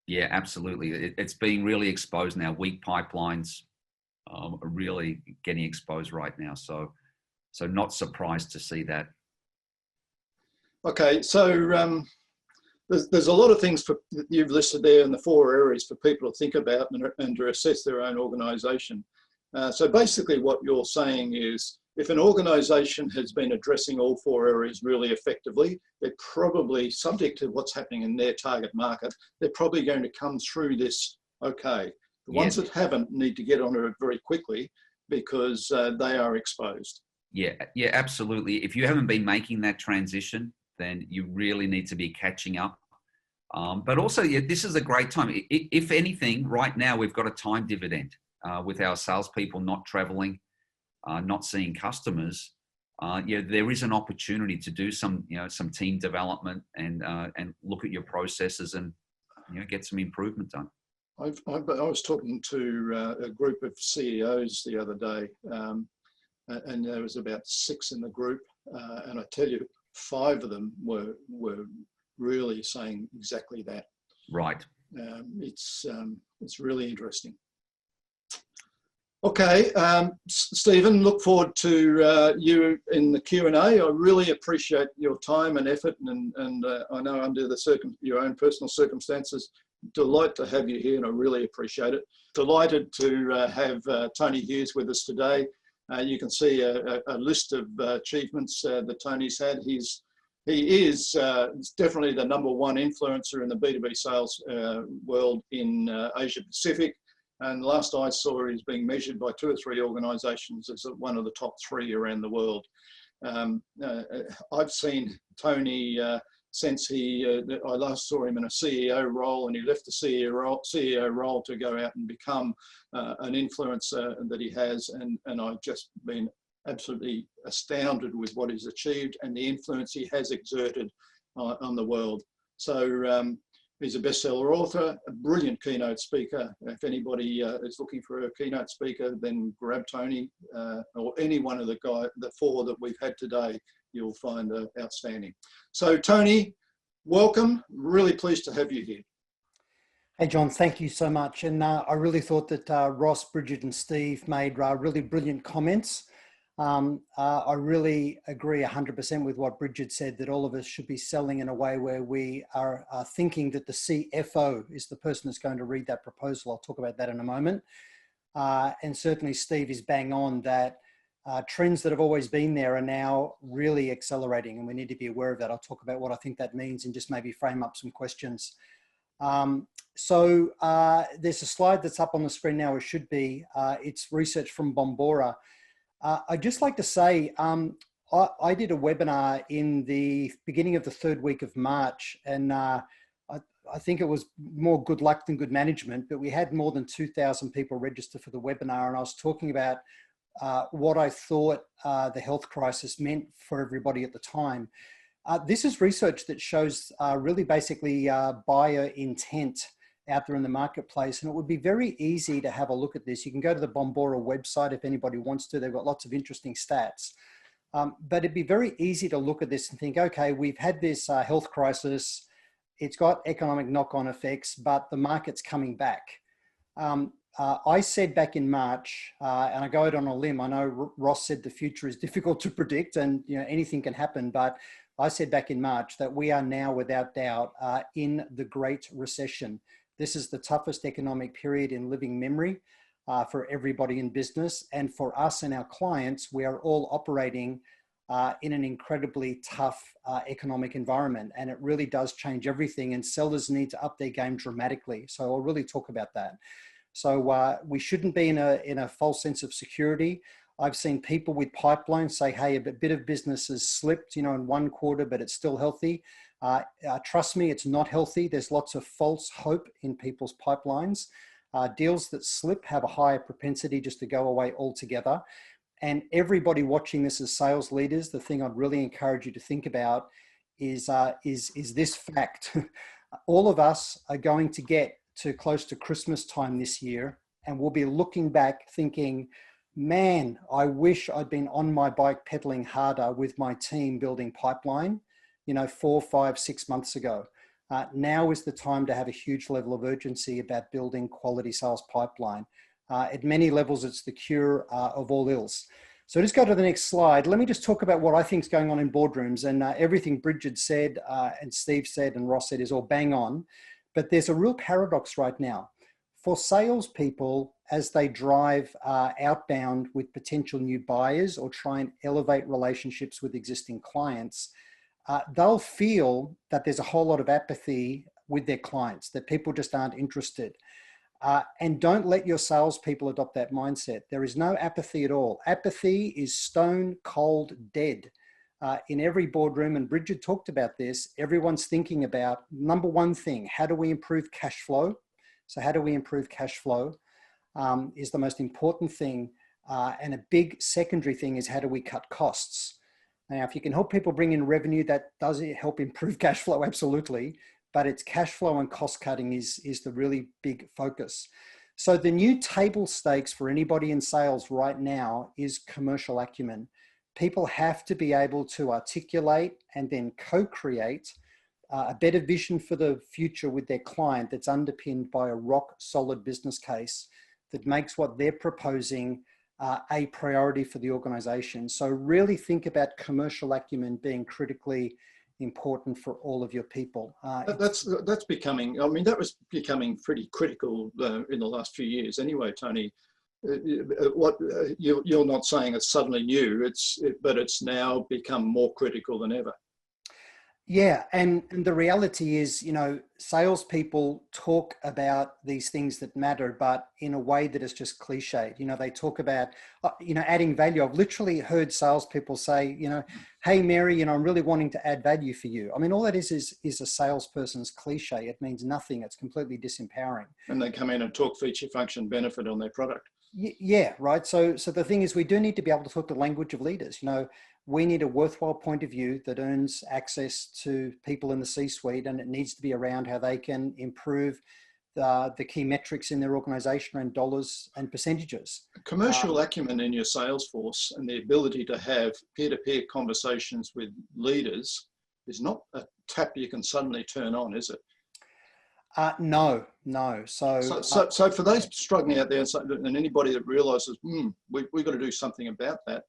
Yeah, absolutely. It's being really exposed now. Weak pipelines are really getting exposed right now. So not surprised to see that. Okay, so there's a lot of things that you've listed there in the 4 areas for people to think about and to assess their own organisation. So basically what you're saying is, if an organisation has been addressing all 4 areas really effectively, they're probably, subject to what's happening in their target market, they're probably going to come through this okay. The ones that haven't need to get onto it very quickly because they are exposed. Yeah, absolutely. If you haven't been making that transition, then you really need to be catching up. But also, this is a great time. If anything, right now we've got a time dividend with our salespeople not traveling, not seeing customers. There is an opportunity to do some team development and look at your processes and get some improvement done. I was talking to a group of CEOs the other day, and there was about 6 in the group, and I tell you, 5 of them were really saying exactly that. Right. It's really interesting. Okay, Stephen, look forward to you in the Q&A. I really appreciate your time and effort, and I know under your own personal circumstances, delight to have you here, and I really appreciate it. Delighted to have Tony Hughes with us today. You can see a list of achievements that Tony's had. He is definitely the #1 influencer in the B2B sales world in Asia-Pacific. And last I saw, he's being measured by 2 or 3 organisations as one of the top 3 around the world. I've seen Tony since I last saw him in a CEO role, and he left the CEO role to go out and become an influencer that he has, and I've just been absolutely astounded with what he's achieved and the influence he has exerted on the world. So he's a bestseller author, a brilliant keynote speaker. If anybody is looking for a keynote speaker, then grab Tony or any one of the four that we've had today. You'll find outstanding. So Tony, welcome. Really pleased to have you here. Hey, John, thank you so much. And I really thought that Ross, Brigid and Steve made really brilliant comments. I really agree 100% with what Brigid said, that all of us should be selling in a way where we are thinking that the CFO is the person that's going to read that proposal. I'll talk about that in a moment. And certainly Steve is bang on that trends that have always been there are now really accelerating, and we need to be aware of that. I'll talk about what I think that means and just maybe frame up some questions. So there's a slide that's up on the screen now, it should be. It's research from Bombora. I'd just like to say, I did a webinar in the beginning of the third week of March, and I think it was more good luck than good management, but we had more than 2,000 people register for the webinar, and I was talking about what I thought the health crisis meant for everybody at the time. This is research that shows really basically buyer intent out there in the marketplace, and it would be very easy to have a look at this. You can go to the Bombora website if anybody wants to. They've got lots of interesting stats. But it'd be very easy to look at this and think, okay, we've had this health crisis. It's got economic knock-on effects, but the market's coming back. I said back in March, and I go out on a limb, I know Ross said the future is difficult to predict and anything can happen, but I said back in March that we are now without doubt in the Great Recession. This is the toughest economic period in living memory for everybody in business. And for us and our clients, we are all operating in an incredibly tough economic environment. And it really does change everything, and sellers need to up their game dramatically. So I'll really talk about that. So we shouldn't be in a false sense of security. I've seen people with pipelines say, hey, a bit of business has slipped, in one quarter, but it's still healthy. Trust me, it's not healthy. There's lots of false hope in people's pipelines. Deals that slip have a higher propensity just to go away altogether. And everybody watching this as sales leaders, the thing I'd really encourage you to think about is this fact. All of us are going to get to close to Christmas time this year, and we'll be looking back thinking, man, I wish I'd been on my bike pedaling harder with my team building pipeline, 4, 5, 6 months ago. Now is the time to have a huge level of urgency about building quality sales pipeline. At many levels, it's the cure of all ills. So just go to the next slide. Let me just talk about what I think is going on in boardrooms, and everything Brigid said and Steve said and Ross said is all bang on. But there's a real paradox right now. For salespeople, as they drive outbound with potential new buyers or try and elevate relationships with existing clients, they'll feel that there's a whole lot of apathy with their clients, that people just aren't interested. And don't let your salespeople adopt that mindset. There is no apathy at all. Apathy is stone cold dead. In every boardroom, and Brigid talked about this, everyone's thinking about number one thing, how do we improve cash flow? So how do we improve cash flow is the most important thing. And a big secondary thing is how do we cut costs? Now, if you can help people bring in revenue, that does help improve cash flow, absolutely. But it's cash flow and cost cutting is the really big focus. So the new table stakes for anybody in sales right now is commercial acumen. People have to be able to articulate and then co-create a better vision for the future with their client that's underpinned by a rock solid business case that makes what they're proposing a priority for the organization. So really think about commercial acumen being critically important for all of your people. That's becoming, I mean, that was becoming pretty critical in the last few years anyway, Tony. What you're not saying it's suddenly new, but it's now become more critical than ever. Yeah, and the reality is, you know, salespeople talk about these things that matter, but in a way that is just cliched. You know, they talk about, you know, adding value. I've literally heard salespeople say, you know, hey, Mary, you know, I'm really wanting to add value for you. I mean, all that is a salesperson's cliche. It means nothing. It's completely disempowering. And they come in and talk feature, function, benefit on their product. Yeah, right. So the thing is, we do need to be able to talk the language of leaders. You know, we need a worthwhile point of view that earns access to people in the C-suite, and it needs to be around how they can improve the key metrics in their organization and dollars and percentages. Commercial acumen in your sales force and the ability to have peer-to-peer conversations with leaders is not a tap you can suddenly turn on, is it? No. So for those struggling out there and anybody that realizes, we've got to do something about that,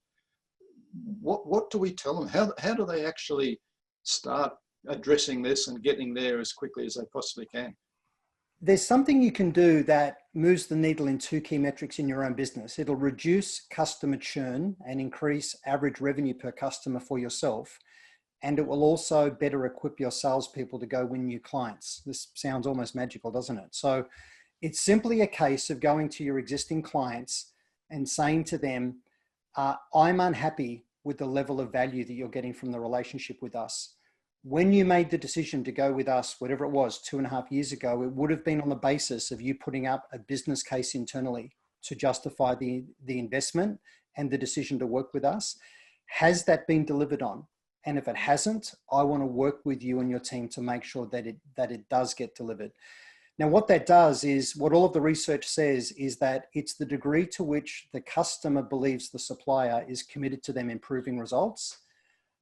what do we tell them? How do they actually start addressing this and getting there as quickly as they possibly can? There's something you can do that moves the needle in two key metrics in your own business. It'll reduce customer churn and increase average revenue per customer for yourself. And it will also better equip your salespeople to go win new clients. This sounds almost magical, doesn't it? So it's simply a case of going to your existing clients and saying to them, I'm unhappy with the level of value that you're getting from the relationship with us. When you made the decision to go with us, whatever it was, 2.5 years ago, it would have been on the basis of you putting up a business case internally to justify the investment and the decision to work with us. Has that been delivered on? And if it hasn't, I want to work with you and your team to make sure that it does get delivered. Now, what that does is, what all of the research says is that it's the degree to which the customer believes the supplier is committed to them improving results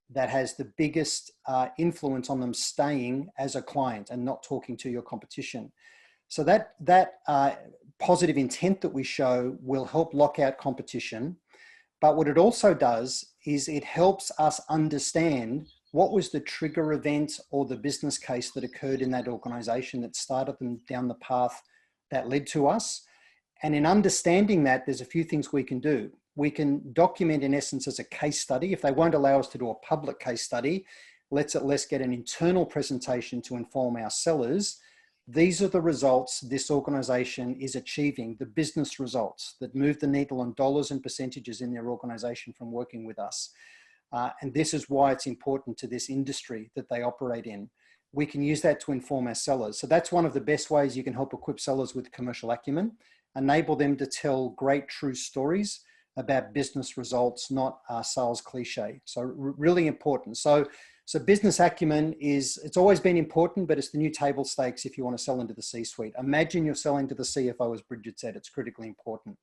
that has the biggest influence on them staying as a client and not talking to your competition. So that positive intent that we show will help lock out competition. But what it also does is it helps us understand what was the trigger event or the business case that occurred in that organization that started them down the path that led to us. And in understanding that, there's a few things we can do. We can document in essence as a case study. If they won't allow us to do a public case study, let's at least get an internal presentation to inform our sellers. These are the results this organization is achieving, the business results that move the needle on dollars and percentages in their organization from working with us. And this is why it's important to this industry that they operate in. We can use that to inform our sellers. So that's one of the best ways you can help equip sellers with commercial acumen, enable them to tell great true stories about business results, not sales cliche. So really important. So business acumen it's always been important, but it's the new table stakes if you want to sell into the C-suite. Imagine you're selling to the CFO, as Brigid said, it's critically important.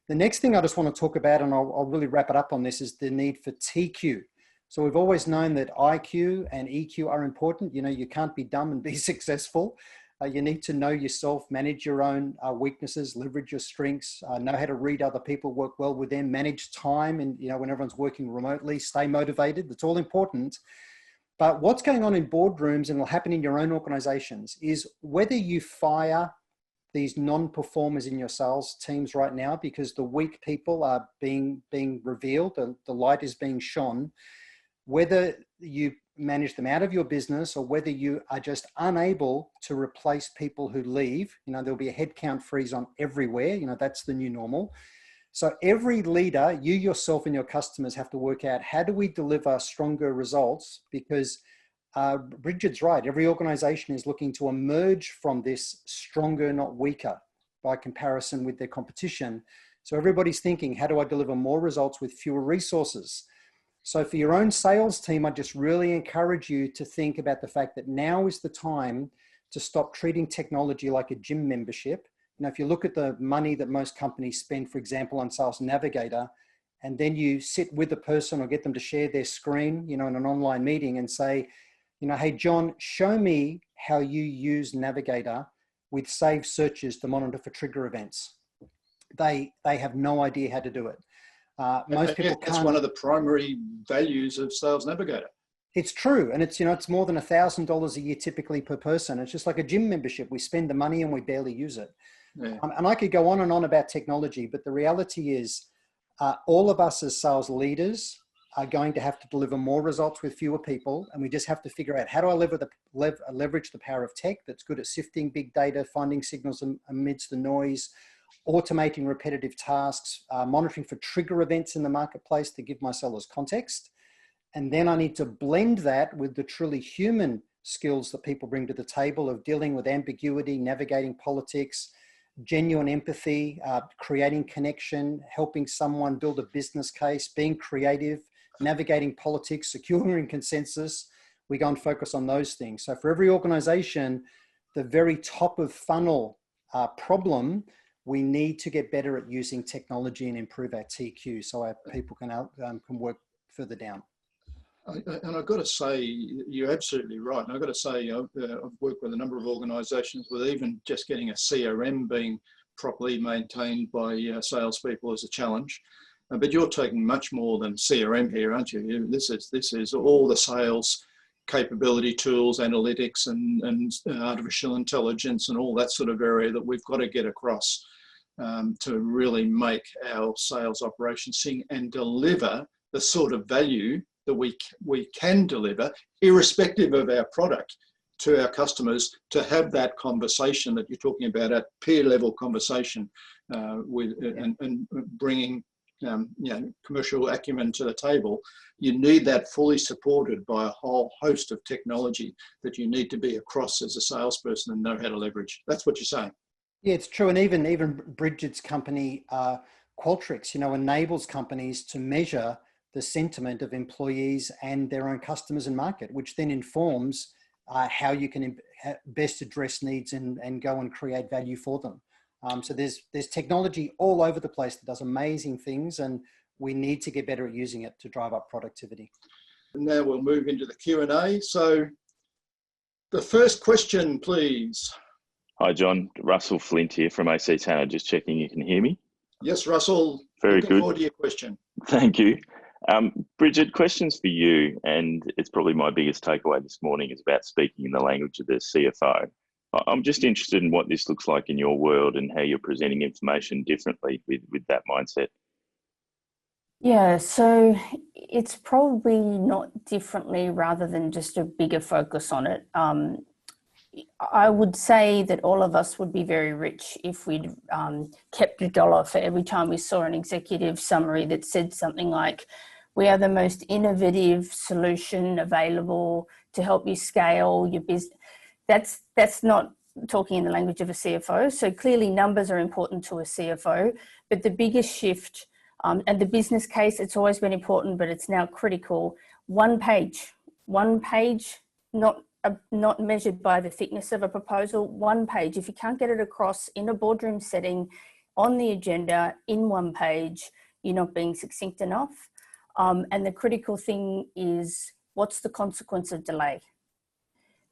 The next thing I just want to talk about, and I'll really wrap it up on this, is the need for TQ. So we've always known that IQ and EQ are important. You know, you can't be dumb and be successful. You need to know yourself, manage your own weaknesses, leverage your strengths, know how to read other people, work well with them, manage time, and you know, when everyone's working remotely, stay motivated. That's all important. But what's going on in boardrooms and will happen in your own organizations is whether you fire these non-performers in your sales teams right now because the weak people are being revealed, the light is being shone, whether you manage them out of your business or whether you are just unable to replace people who leave, you know, there'll be a headcount freeze on everywhere, you know, that's the new normal. So every leader, you yourself and your customers have to work out, how do we deliver stronger results? Because Brigid's right, every organization is looking to emerge from this stronger, not weaker, by comparison with their competition. So everybody's thinking, how do I deliver more results with fewer resources? So for your own sales team, I just really encourage you to think about the fact that now is the time to stop treating technology like a gym membership. You know, if you look at the money that most companies spend, for example, on Sales Navigator, and then you sit with the person or get them to share their screen, you know, in an online meeting and say, you know, hey, John, show me how you use Navigator with saved searches to monitor for trigger events. They have no idea how to do it. Most people can't. That's one of the primary values of Sales Navigator. It's true. And it's, you know, it's more than $1,000 a year typically per person. It's just like a gym membership. We spend the money and we barely use it. Yeah. And I could go on and on about technology, but the reality is all of us as sales leaders are going to have to deliver more results with fewer people, and we just have to figure out how do I leverage the power of tech that's good at sifting big data, finding signals amidst the noise, automating repetitive tasks, monitoring for trigger events in the marketplace to give my sellers context. And then I need to blend that with the truly human skills that people bring to the table of dealing with ambiguity, navigating politics, genuine empathy, creating connection, helping someone build a business case, being creative, navigating politics, securing consensus. We go and focus on those things. So for every organization, the very top of funnel problem, we need to get better at using technology and improve our TQ so our people can work further down. And I've got to say, you're absolutely right. And I've got to say, I've worked with a number of organisations with even just getting a CRM being properly maintained by salespeople is a challenge. But you're taking much more than CRM here, aren't you? This is all the sales capability tools, analytics, and artificial intelligence, and all that sort of area that we've got to get across to really make our sales operations sing and deliver the sort of value that we can deliver, irrespective of our product, to our customers, to have that conversation that you're talking about, at peer level conversation and bringing commercial acumen to the table. You need that fully supported by a whole host of technology that you need to be across as a salesperson and know how to leverage. That's what you're saying. Yeah, it's true. And even Brigid's company, Qualtrics, enables companies to measure the sentiment of employees and their own customers and market, which then informs how you can best address needs and go and create value for them. So there's technology all over the place that does amazing things, and we need to get better at using it to drive up productivity. Now we'll move into the Q&A. So the first question, please. Hi, John. Russell Flint here from AC Tanner. Just checking you can hear me. Yes, Russell. Very Looking good. forward to your question. Thank you. Brigid, questions for you, and it's probably my biggest takeaway this morning is about speaking in the language of the CFO. I'm just interested in what this looks like in your world and how you're presenting information differently with that mindset. Yeah, so it's probably not differently rather than just a bigger focus on it. I would say that all of us would be very rich if we'd kept $1 for every time we saw an executive summary that said something like, we are the most innovative solution available to help you scale your business. That's not talking in the language of a CFO. So clearly numbers are important to a CFO, but the biggest shift and the business case, it's always been important, but it's now critical. One page, not measured by the thickness of a proposal, one page. If you can't get it across in a boardroom setting, on the agenda, in one page, you're not being succinct enough. And the critical thing is, what's the consequence of delay?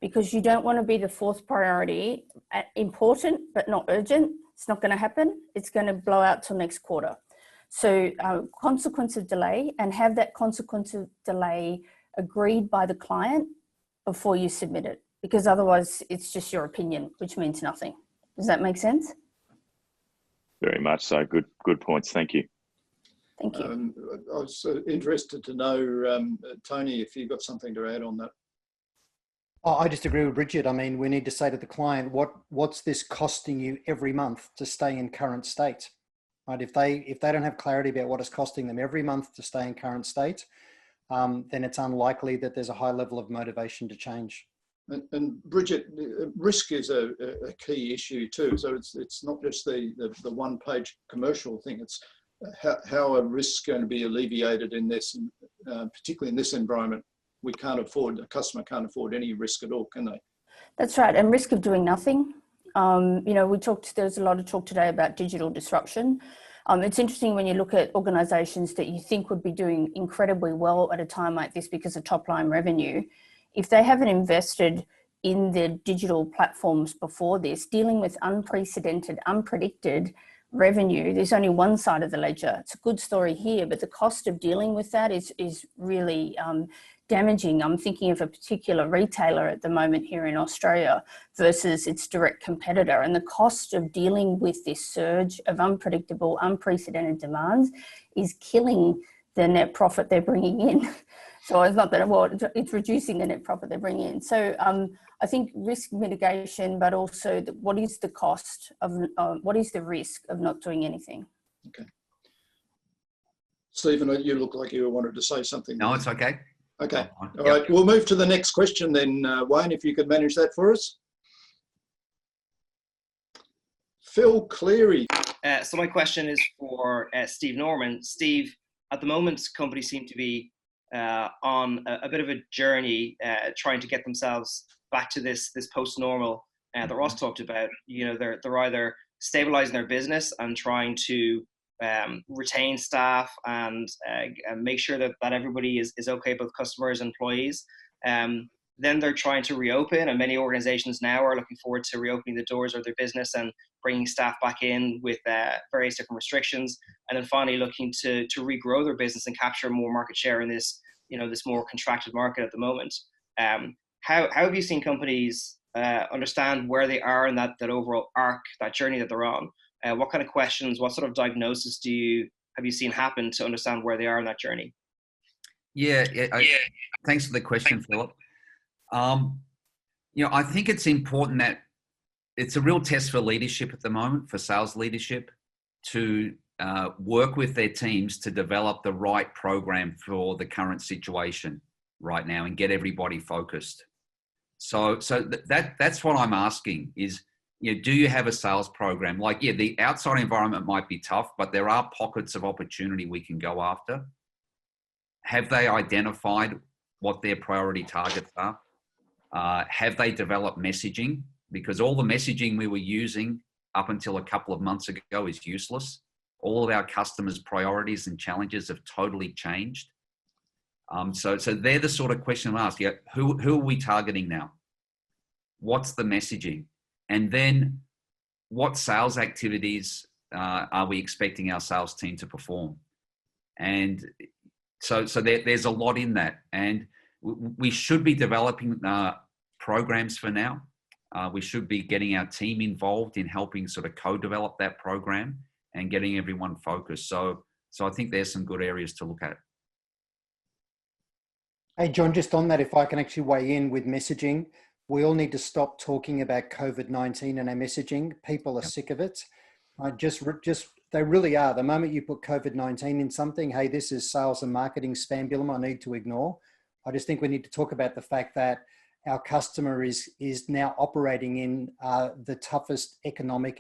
Because you don't want to be the fourth priority, important but not urgent. It's not going to happen. It's going to blow out till next quarter. So consequence of delay, and have that consequence of delay agreed by the client before you submit it, because otherwise it's just your opinion, which means nothing. Does that make sense? Very much so. Good points. Thank you. Thank you. I was interested to know, Tony, if you've got something to add on that. Oh, I just agree with Brigid. I mean, we need to say to the client, what's this costing you every month to stay in current state? Right? If they don't have clarity about what it's costing them every month to stay in current state, then it's unlikely that there's a high level of motivation to change. And Brigid, risk is a key issue too. So it's not just the one-page commercial thing. It's how are risks going to be alleviated in this, particularly in this environment. A customer can't afford any risk at all, can they? That's right. And risk of doing nothing. There's a lot of talk today about digital disruption. It's interesting when you look at organizations that you think would be doing incredibly well at a time like this because of top line revenue. If they haven't invested in their digital platforms before this, dealing with unprecedented, unpredicted revenue, there's only one side of the ledger. It's a good story here, but the cost of dealing with that is really damaging. I'm thinking of a particular retailer at the moment here in Australia versus its direct competitor, and the cost of dealing with this surge of unpredictable, unprecedented demands is killing the net profit they're bringing in. So it's not that, well, it's reducing the net profit they're bringing in. So I think risk mitigation, but also what is the cost of, what is the risk of not doing anything? Okay. Stephen, you look like you wanted to say something. No, it's okay. Okay. All right. We'll move to the next question then, Wayne, if you could manage that for us. Phil Cleary. So my question is for Steve Norman. Steve, at the moment, companies seem to be on a bit of a journey trying to get themselves back to this post-normal that Ross talked about. You know, they're either stabilizing their business and trying to retain staff and make sure that everybody is okay, both customers and employees. Then they're trying to reopen, and many organizations now are looking forward to reopening the doors of their business and bringing staff back in with various different restrictions, and then finally looking to regrow their business and capture more market share in this, you know, this more contracted market at the moment. How have you seen companies understand where they are in that overall arc, that journey that they're on? What kind of questions, what sort of diagnosis have you seen happen to understand where they are in that journey? Thanks for the question, Philip. You know, I think it's important that it's a real test for leadership at the moment, for sales leadership, to work with their teams to develop the right program for the current situation right now and get everybody focused. So that's what I'm asking is, you know, do you have a sales program? Like, yeah, the outside environment might be tough, but there are pockets of opportunity we can go after. Have they identified what their priority targets are? Have they developed messaging? Because all the messaging we were using up until a couple of months ago is useless. All of our customers' priorities and challenges have totally changed. So they're the sort of question I'm asking. Who are we targeting now? What's the messaging? And then what sales activities are we expecting our sales team to perform? And so there's a lot in that. And we should be developing programs for now. We should be getting our team involved in helping sort of co-develop that program and getting everyone focused. So I think there's some good areas to look at. Hey, John, just on that, if I can actually weigh in with messaging, we all need to stop talking about COVID-19 and our messaging. People are sick of it. They really are. The moment you put COVID-19 in something, hey, this is sales and marketing spambulum, I need to ignore. I just think we need to talk about the fact that our customer is now operating in the toughest economic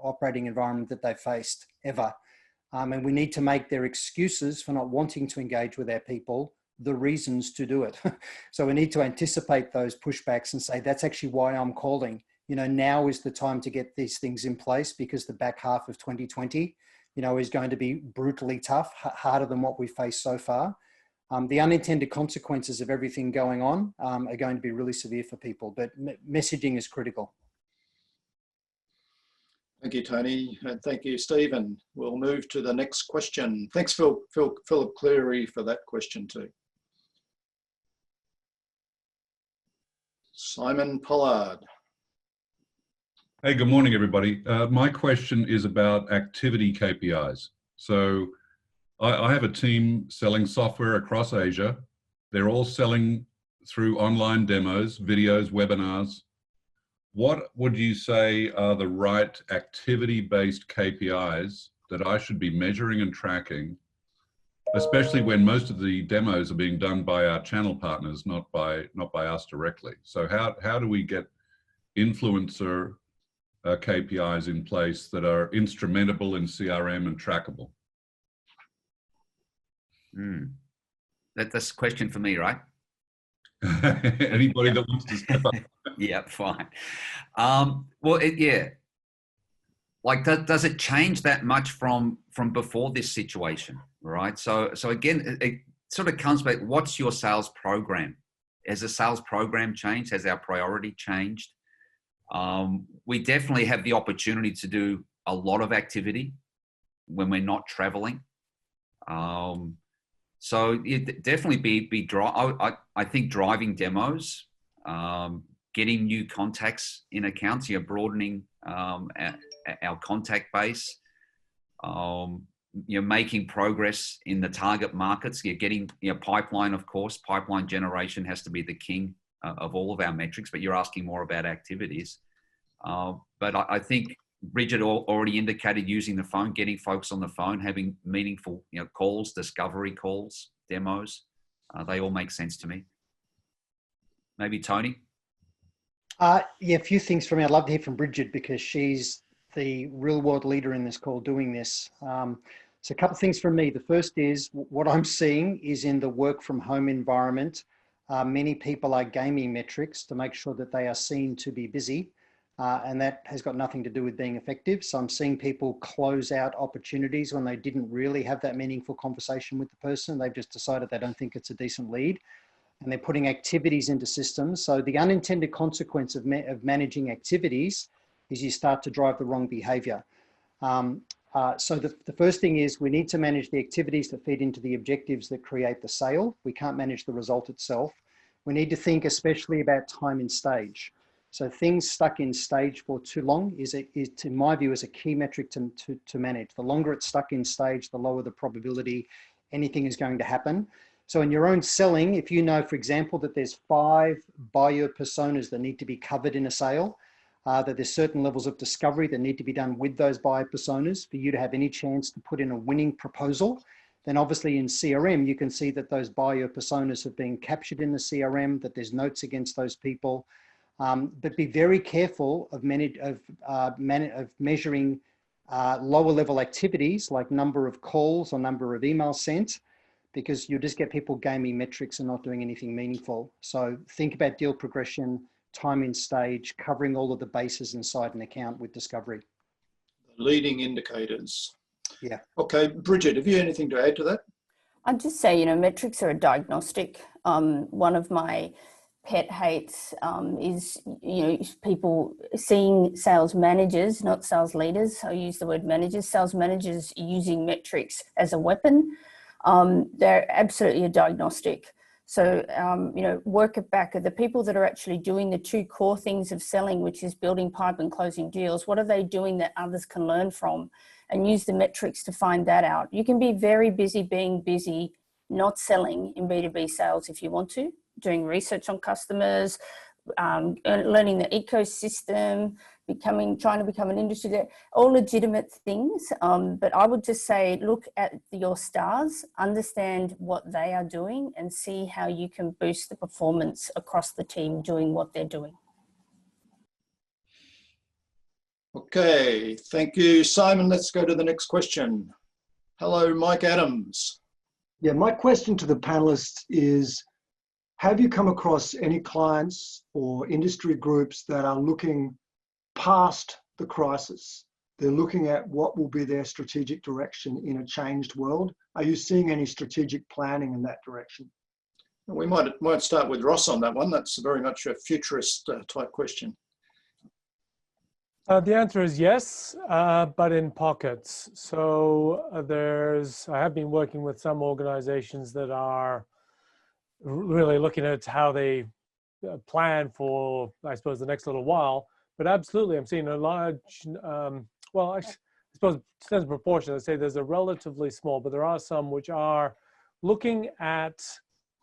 operating environment that they've faced ever. And we need to make their excuses for not wanting to engage with our people the reasons to do it. So we need to anticipate those pushbacks and say, that's actually why I'm calling. You know, now is the time to get these things in place, because the back half of 2020, you know, is going to be brutally tough, harder than what we've faced so far. The unintended consequences of everything going on are going to be really severe for people, but messaging is critical. Thank you, Tony, and thank you, Stephen. We'll move to the next question. Thanks, Philip Cleary, for that question too. Simon Pollard. Hey, good morning, everybody. My question is about activity KPIs. So I have a team selling software across Asia. They're all selling through online demos, videos, webinars. What would you say are the right activity-based KPIs that I should be measuring and tracking, especially when most of the demos are being done by our channel partners, not by us directly? So how do we get influencer KPIs in place that are instrumentable in CRM and trackable? That's a question for me, right? Anybody that wants to step up. Yeah, fine. Well, like, does it change that much from before this situation, right? So again, it sort of comes back, what's your sales program? Has the sales program changed? Has our priority changed? We definitely have the opportunity to do a lot of activity when we're not traveling. So it definitely I think driving demos, getting new contacts in accounts, broadening our contact base, you're making progress in the target markets. You're getting, pipeline, of course. Pipeline generation has to be the king of all of our metrics, but you're asking more about activities. But I think Brigid already indicated using the phone, getting folks on the phone, having meaningful calls, discovery calls, demos. They all make sense to me. Maybe Tony? Yeah, a few things from me. I'd love to hear from Brigid because she's the real world leader in this call doing this. So a couple of things from me. The first is what I'm seeing is in the work from home environment, many people are gaming metrics to make sure that they are seen to be busy. And that has got nothing to do with being effective. So I'm seeing people close out opportunities when they didn't really have that meaningful conversation with the person. They've just decided they don't think it's a decent lead. And they're putting activities into systems. So the unintended consequence of managing activities is you start to drive the wrong behavior. So the first thing is we need to manage the activities that feed into the objectives that create the sale. We can't manage the result itself. We need to think especially about time in stage. So things stuck in stage for too long is in my view, is a key metric to manage. The longer it's stuck in stage, the lower the probability anything is going to happen. So in your own selling, if you know, for example, that there's 5 buyer personas that need to be covered in a sale, that there's certain levels of discovery that need to be done with those buyer personas for you to have any chance to put in a winning proposal, then obviously in CRM, you can see that those buyer personas have been captured in the CRM, that there's notes against those people. But be very careful of measuring lower level activities like number of calls or number of emails sent, because you'll just get people gaming metrics and not doing anything meaningful. So think about deal progression, time in stage, covering all of the bases inside an account with discovery. Leading indicators. Yeah. Okay, Brigid, have you anything to add to that? I'd just say, metrics are a diagnostic. One of my pet hates is, people seeing sales managers, not sales leaders. I use the word managers, sales managers using metrics as a weapon. They're absolutely a diagnostic. So, work it back. The people that are actually doing the 2 core things of selling, which is building pipe and closing deals, what are they doing that others can learn from? And use the metrics to find that out. You can be very busy being busy, not selling in B2B sales if you want to, doing research on customers, learning the ecosystem, trying to become an industry leader, all legitimate things. But I would just say, look at your stars, understand what they are doing, and see how you can boost the performance across the team doing what they're doing. Okay, thank you, Simon. Let's go to the next question. Hello, Mike Adams. Yeah, my question to the panelists is, have you come across any clients or industry groups that are looking past the crisis? They're looking at what will be their strategic direction in a changed world. Are you seeing any strategic planning in that direction? We might start with Ross on that one. That's very much a futurist type question. The answer is yes, but in pockets. So I have been working with some organizations that are really looking at how they plan for, I suppose, the next little while. But absolutely, I'm seeing a large, I suppose, in proportion, I'd say there's a relatively small, but there are some which are looking at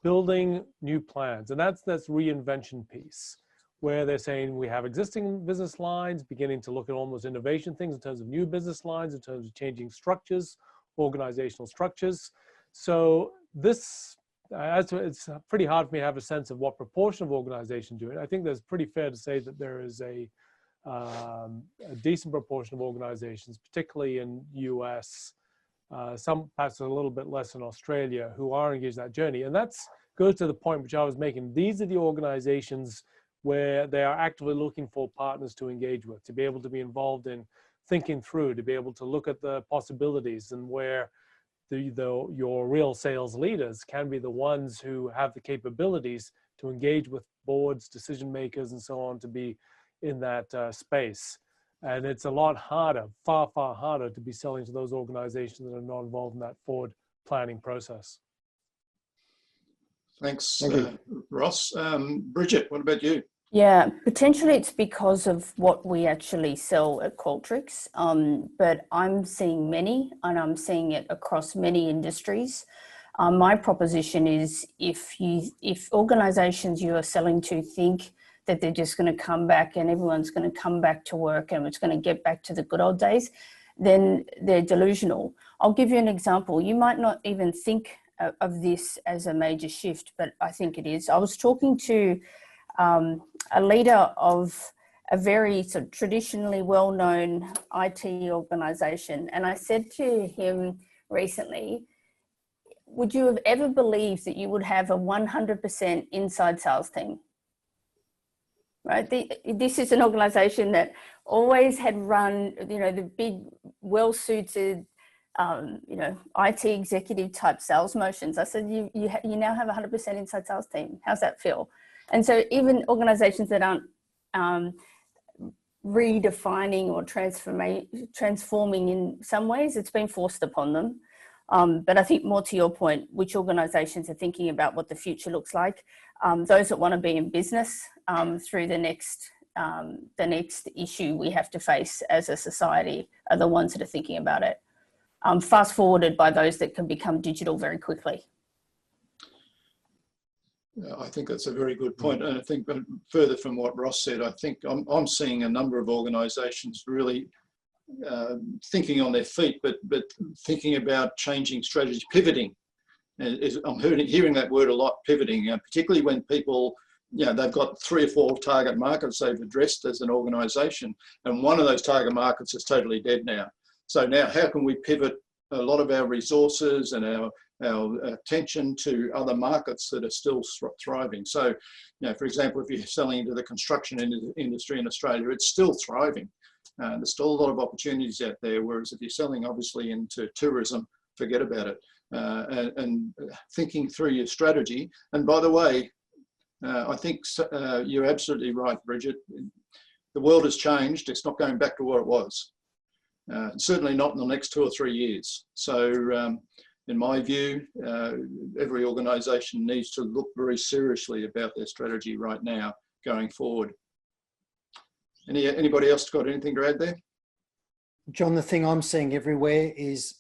building new plans. And that's reinvention piece, where they're saying we have existing business lines, beginning to look at almost innovation things in terms of new business lines, in terms of changing structures, organizational structures. So this, it's pretty hard for me to have a sense of what proportion of organizations do it. I think there's pretty fair to say that there is a decent proportion of organizations, particularly in US, some perhaps a little bit less in Australia, who are engaged in that journey. And that goes to the point which I was making. These are the organizations where they are actively looking for partners to engage with, to be able to be involved in thinking through, to be able to look at the possibilities, and where your real sales leaders can be the ones who have the capabilities to engage with boards, decision makers, and so on, to be in that space. And it's a lot harder, far, far harder to be selling to those organizations that are not involved in that forward planning process. Thanks, Ross. Brigid, what about you? Yeah, potentially it's because of what we actually sell at Qualtrics, but I'm seeing many, and I'm seeing it across many industries. My proposition is if organizations you are selling to think that they're just going to come back and everyone's going to come back to work and it's going to get back to the good old days, then they're delusional. I'll give you an example. You might not even think of this as a major shift, but I think it is. I was talking to a leader of a very sort of traditionally well-known IT organization. And I said to him recently, would you have ever believed that you would have a 100% inside sales team? Right? This is an organization that always had run, the big, well-suited, IT executive type sales motions. I said, you now have a 100% inside sales team. How's that feel? And so even organizations that aren't redefining or transforming in some ways, it's been forced upon them. But I think more to your point, which organizations are thinking about what the future looks like, those that want to be in business through the next issue we have to face as a society are the ones that are thinking about it. Fast forwarded by those that can become digital very quickly. I think that's a very good point. And I think further from what Ross said, I think I'm seeing a number of organisations really thinking on their feet, but thinking about changing strategy, pivoting. I'm hearing that word a lot, pivoting, particularly when people, they've got 3 or 4 target markets they've addressed as an organisation, and one of those target markets is totally dead now. So now how can we pivot a lot of our resources and our attention to other markets that are still thriving? So, for example, if you're selling into the construction industry in Australia, it's still thriving. There's still a lot of opportunities out there, whereas if you're selling obviously into tourism, forget about it. And thinking through your strategy. And by the way, I think you're absolutely right, Brigid. The world has changed. It's not going back to what it was. Certainly not in the next 2 or 3 years. So in my view, every organisation needs to look very seriously about their strategy right now going forward. Anybody else got anything to add there? John, the thing I'm seeing everywhere is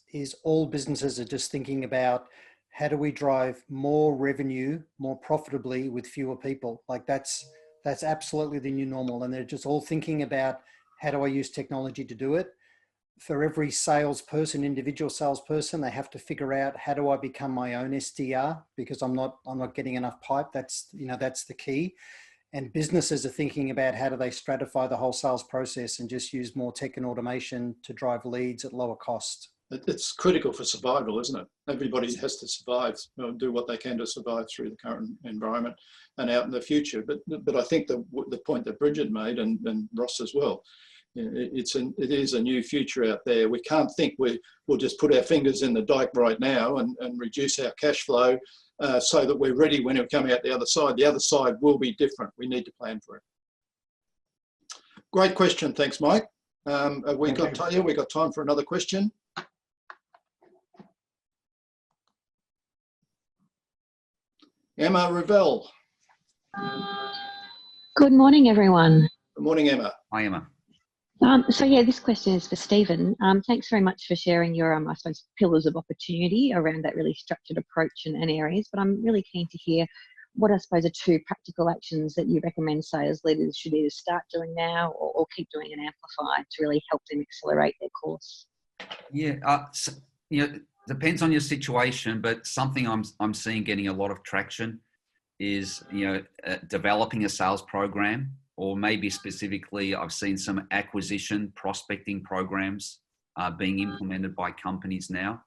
all businesses are just thinking about how do we drive more revenue, more profitably with fewer people. Like that's absolutely the new normal. And they're just all thinking about how do I use technology to do it? For every salesperson, individual salesperson, they have to figure out how do I become my own SDR because I'm not getting enough pipe. That's the key. And businesses are thinking about how do they stratify the whole sales process and just use more tech and automation to drive leads at lower cost. It's critical for survival, isn't it? Everybody has to survive, do what they can to survive through the current environment and out in the future. But I think the point that Brigid made and Ross as well, it is a new future out there. We can't think we'll just put our fingers in the dike right now and reduce our cash flow so that we're ready when we come out the other side. The other side will be different. We need to plan for it. Great question. Thanks, Mike. We got time for another question. Emma Revell. Good morning, everyone. Good morning, Emma. Hi, Emma. So yeah, this question is for Stephen. Thanks very much for sharing your, I suppose, pillars of opportunity around that really structured approach and areas. But I'm really keen to hear what I suppose are 2 practical actions that you recommend sales leaders should either start doing now or keep doing and amplify to really help them accelerate their course. Yeah, depends on your situation, but something I'm seeing getting a lot of traction is developing a sales program. Or maybe specifically, I've seen some acquisition prospecting programs being implemented by companies now.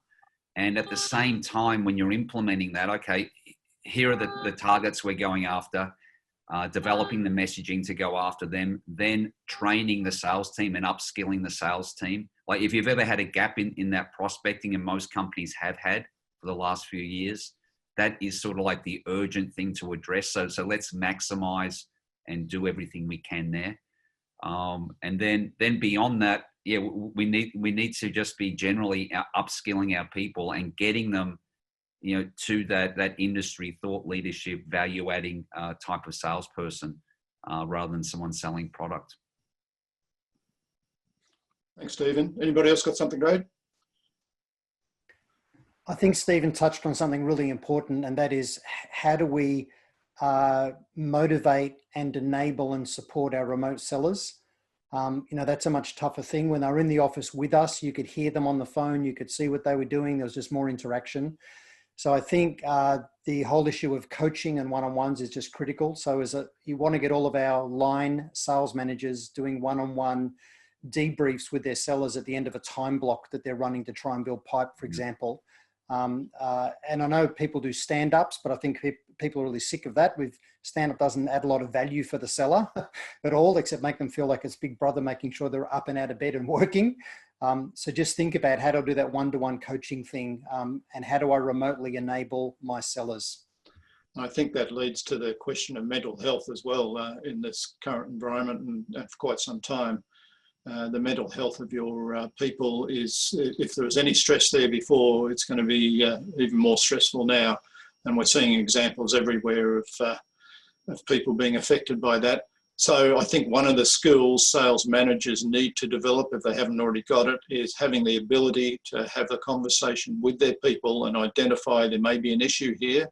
And at the same time, when you're implementing that, okay, here are the targets we're going after, developing the messaging to go after them, then training the sales team and upskilling the sales team. Like if you've ever had a gap in that prospecting, and most companies have had for the last few years, that is sort of like the urgent thing to address. So let's maximize and do everything we can there. And then beyond that, yeah, we need to just be generally upskilling our people and getting them, to that industry thought leadership, value adding type of salesperson. rather than someone selling product. Thanks, Stephen. Anybody else got something great? I think Stephen touched on something really important, and that is how do we motivate and enable and support our remote sellers? You know, that's a much tougher thing. When they were in the office with us, you could hear them on the phone, you could see what they were doing. There was just more interaction. So I think the whole issue of coaching and one-on-ones is just critical. So you want to get all of our line sales managers doing one-on-one debriefs with their sellers at the end of a time block that they're running to try and build pipe, for example. And I know people do stand-ups, but I think people are really sick of that. With stand-up doesn't add a lot of value for the seller at all, except make them feel like it's Big Brother, making sure they're up and out of bed and working. So just think about how do I do that one-to-one coaching thing, and how do I remotely enable my sellers? I think that leads to the question of mental health as well in this current environment and for quite some time. The mental health of your people is, if there was any stress there before, it's going to be even more stressful now. And we're seeing examples everywhere of people being affected by that. So I think one of the skills sales managers need to develop, if they haven't already got it, is having the ability to have a conversation with their people and identify there may be an issue here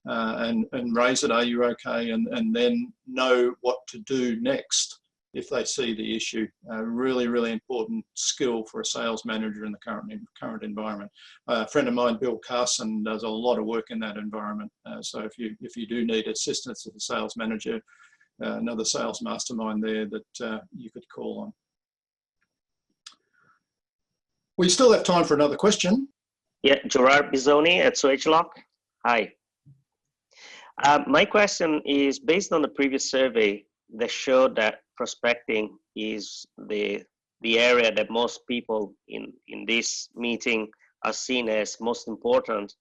and raise it, are you okay? And then know what to do next if they see the issue. Really, really important skill for a sales manager in the current environment. A friend of mine, Bill Carson, does a lot of work in that environment. So if you do need assistance as a sales manager, another sales mastermind there that you could call on. We still have time for another question. Yeah, Gerard Bizzoni at SwitchLock. Hi. My question is based on the previous survey that showed that prospecting is the area that most people in this meeting are seen as most important.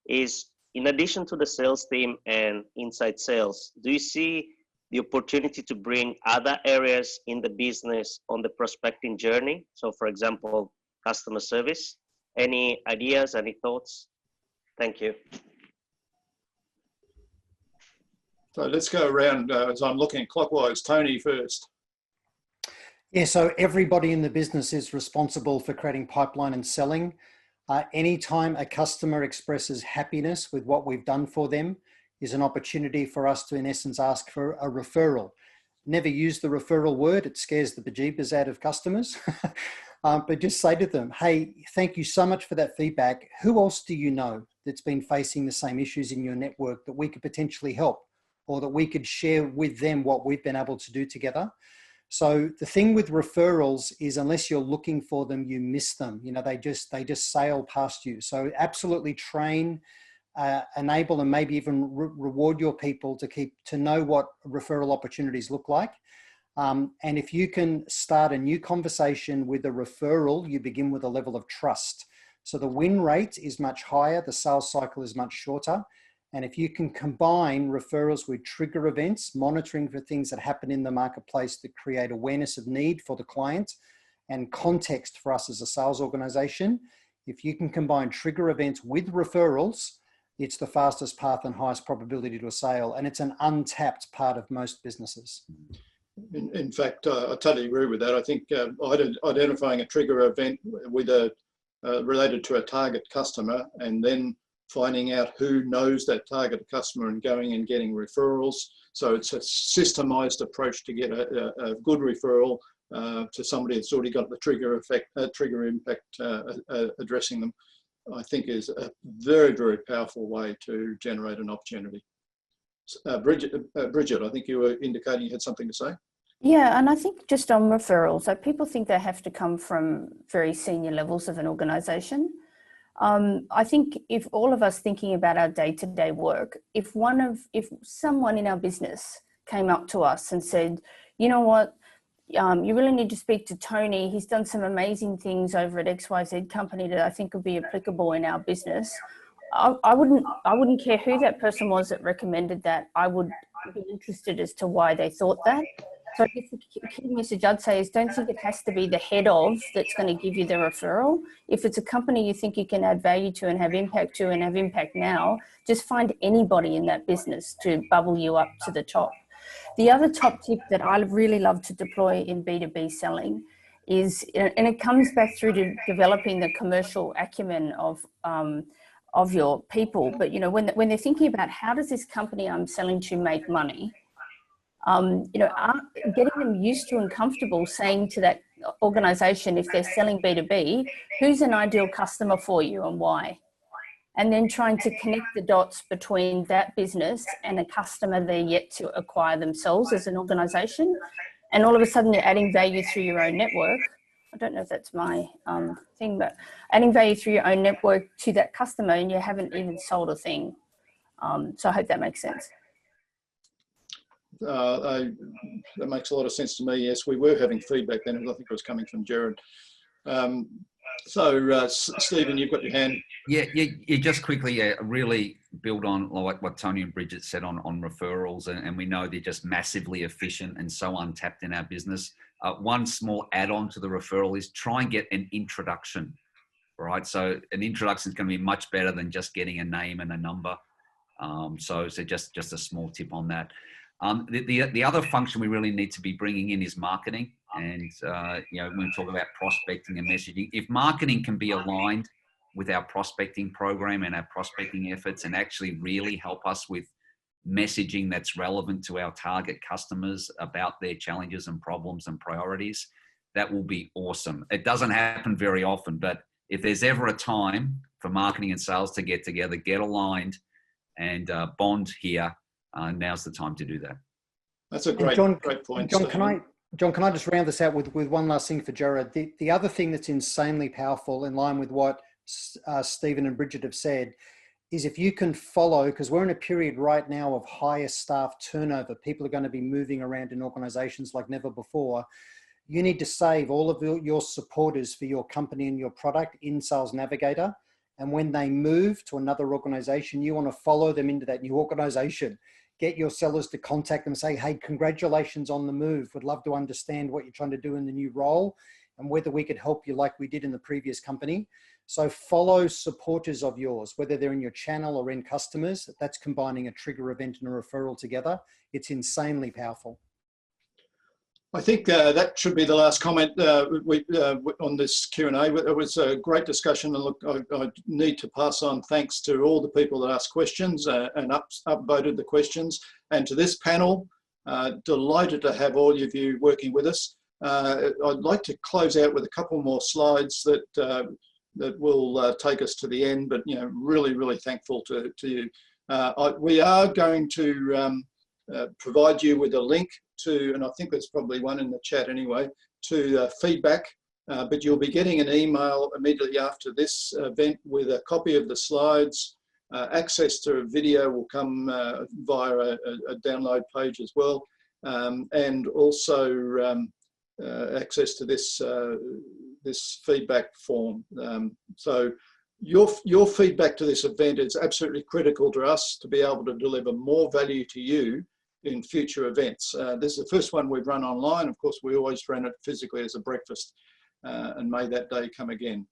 Is in addition to the sales team and inside sales, do you see the opportunity to bring other areas in the business on the prospecting journey? So for example, customer service. Any ideas, any thoughts? Thank you. So let's go around as I'm looking clockwise. Tony first. Yeah, so everybody in the business is responsible for creating pipeline and selling. Anytime a customer expresses happiness with what we've done for them is an opportunity for us to, in essence, ask for a referral. Never use the referral word. It scares the bejeebers out of customers. But just say to them, hey, thank you so much for that feedback. Who else do you know that's been facing the same issues in your network that we could potentially help, or that we could share with them what we've been able to do together? So the thing with referrals is unless you're looking for them, you miss them. You know, they just sail past you. So absolutely train, enable, and maybe even reward your people to know what referral opportunities look like. And if you can start a new conversation with a referral, you begin with a level of trust. So the win rate is much higher, the sales cycle is much shorter. And if you can combine referrals with trigger events, monitoring for things that happen in the marketplace that create awareness of need for the client and context for us as a sales organization, if you can combine trigger events with referrals, it's the fastest path and highest probability to a sale. And it's an untapped part of most businesses. In fact, I totally agree with that. I think identifying a trigger event with related to a target customer, and then finding out who knows that target customer and going and getting referrals. So it's a systemized approach to get a good referral to somebody that's already got the trigger impact addressing them, I think is a very, very powerful way to generate an opportunity. Brigid, I think you were indicating you had something to say. Yeah, and I think just on referrals, so people think they have to come from very senior levels of an organization. I think if all of us thinking about our day-to-day work, if someone in our business came up to us and said, you know what, you really need to speak to Tony. He's done some amazing things over at XYZ company that I think would be applicable in our business. I wouldn't care who that person was that recommended that. I would be interested as to why they thought that. So I guess the key message I'd say is don't think it has to be the head of that's going to give you the referral. If it's a company you think you can add value to and have impact to and have impact now, just find anybody in that business to bubble you up to the top. The other top tip that I really love to deploy in B2B selling is, and it comes back through to developing the commercial acumen of your people. But you know, when they're thinking about how does this company I'm selling to make money, you know, getting them used to and comfortable saying to that organization, if they're selling B2B, who's an ideal customer for you and why? And then trying to connect the dots between that business and a customer they're yet to acquire themselves as an organization. And all of a sudden you're adding value through your own network. I don't know if that's my thing, but adding value through your own network to that customer and you haven't even sold a thing. So I hope that makes sense. That makes a lot of sense to me. Yes, we were having feedback then. I think it was coming from Jared. So Stephen, you've got your hand. Yeah, just quickly, really build on like what Tony and Brigid said on referrals, and we know they're just massively efficient and so untapped in our business. One small add-on to the referral is try and get an introduction, right? So an introduction is going to be much better than just getting a name and a number. So just a small tip on that. The other function we really need to be bringing in is marketing. And, you know, when we talk about prospecting and messaging, if marketing can be aligned with our prospecting program and our prospecting efforts and actually really help us with messaging that's relevant to our target customers about their challenges and problems and priorities, that will be awesome. It doesn't happen very often, but if there's ever a time for marketing and sales to get together, get aligned and bond here, now's the time to do that. That's a great point. John, can I just round this out with one last thing for Jared? The other thing that's insanely powerful, in line with what Stephen and Brigid have said, is if you can follow, because we're in a period right now of higher staff turnover, people are going to be moving around in organizations like never before. You need to save all of your supporters for your company and your product in Sales Navigator. And when they move to another organization, you want to follow them into that new organization. Get your sellers to contact them, say, hey, congratulations on the move. Would love to understand what you're trying to do in the new role and whether we could help you like we did in the previous company. So follow supporters of yours, whether they're in your channel or in customers. That's combining a trigger event and a referral together. It's insanely powerful. I think that should be the last comment on this Q&A. It was a great discussion, and look, I need to pass on thanks to all the people that asked questions and upvoted the questions, and to this panel. Delighted to have all of you working with us. I'd like to close out with a couple more slides that will take us to the end, but you know, really thankful to you. We are going to provide you with a link to, and I think there's probably one in the chat anyway, to feedback, but you'll be getting an email immediately after this event with a copy of the slides. Access to a video will come via a download page as well, and also access to this this feedback form. So your feedback to this event is absolutely critical to us to be able to deliver more value to you in future events. This is the first one we've run online. Of course, we always ran it physically as a breakfast, and may that day come again.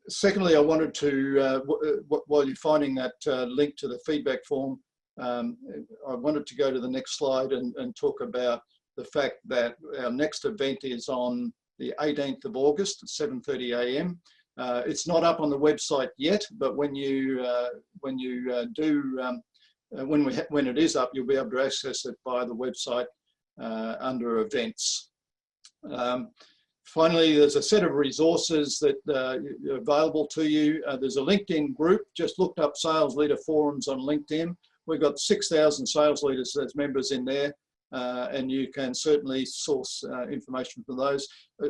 Secondly, I wanted to, while you're finding that link to the feedback form, I wanted to go to the next slide and talk about the fact that our next event is on the 18th of August at 7:30 a.m. It's not up on the website yet, but when it is up, you'll be able to access it via the website under events. Finally, there's a set of resources that are available to you. There's a LinkedIn group. Just looked up Sales Leader Forums on LinkedIn. We've got 6,000 sales leaders as members in there, and you can certainly source information from those.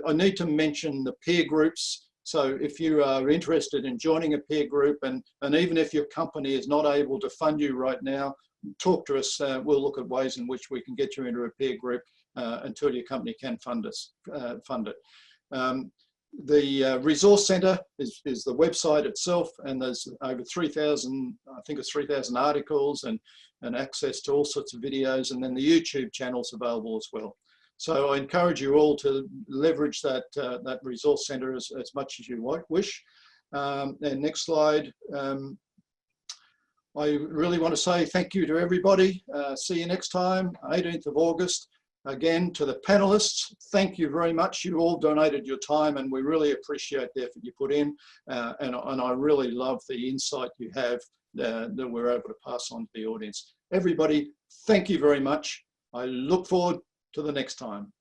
I need to mention the peer groups. So if you are interested in joining a peer group, and even if your company is not able to fund you right now, talk to us. We'll look at ways in which we can get you into a peer group until your company can fund it. The resource center is the website itself, and there's over 3,000, I think it's 3,000 articles and access to all sorts of videos, and then the YouTube channel's available as well. So I encourage you all to leverage that resource center as much as you wish. And next slide. I really want to say thank you to everybody. See you next time, 18th of August. Again, to the panelists, thank you very much. You all donated your time and we really appreciate the effort you put in. And I really love the insight you have that we're able to pass on to the audience. Everybody, thank you very much. I look forward to the next time.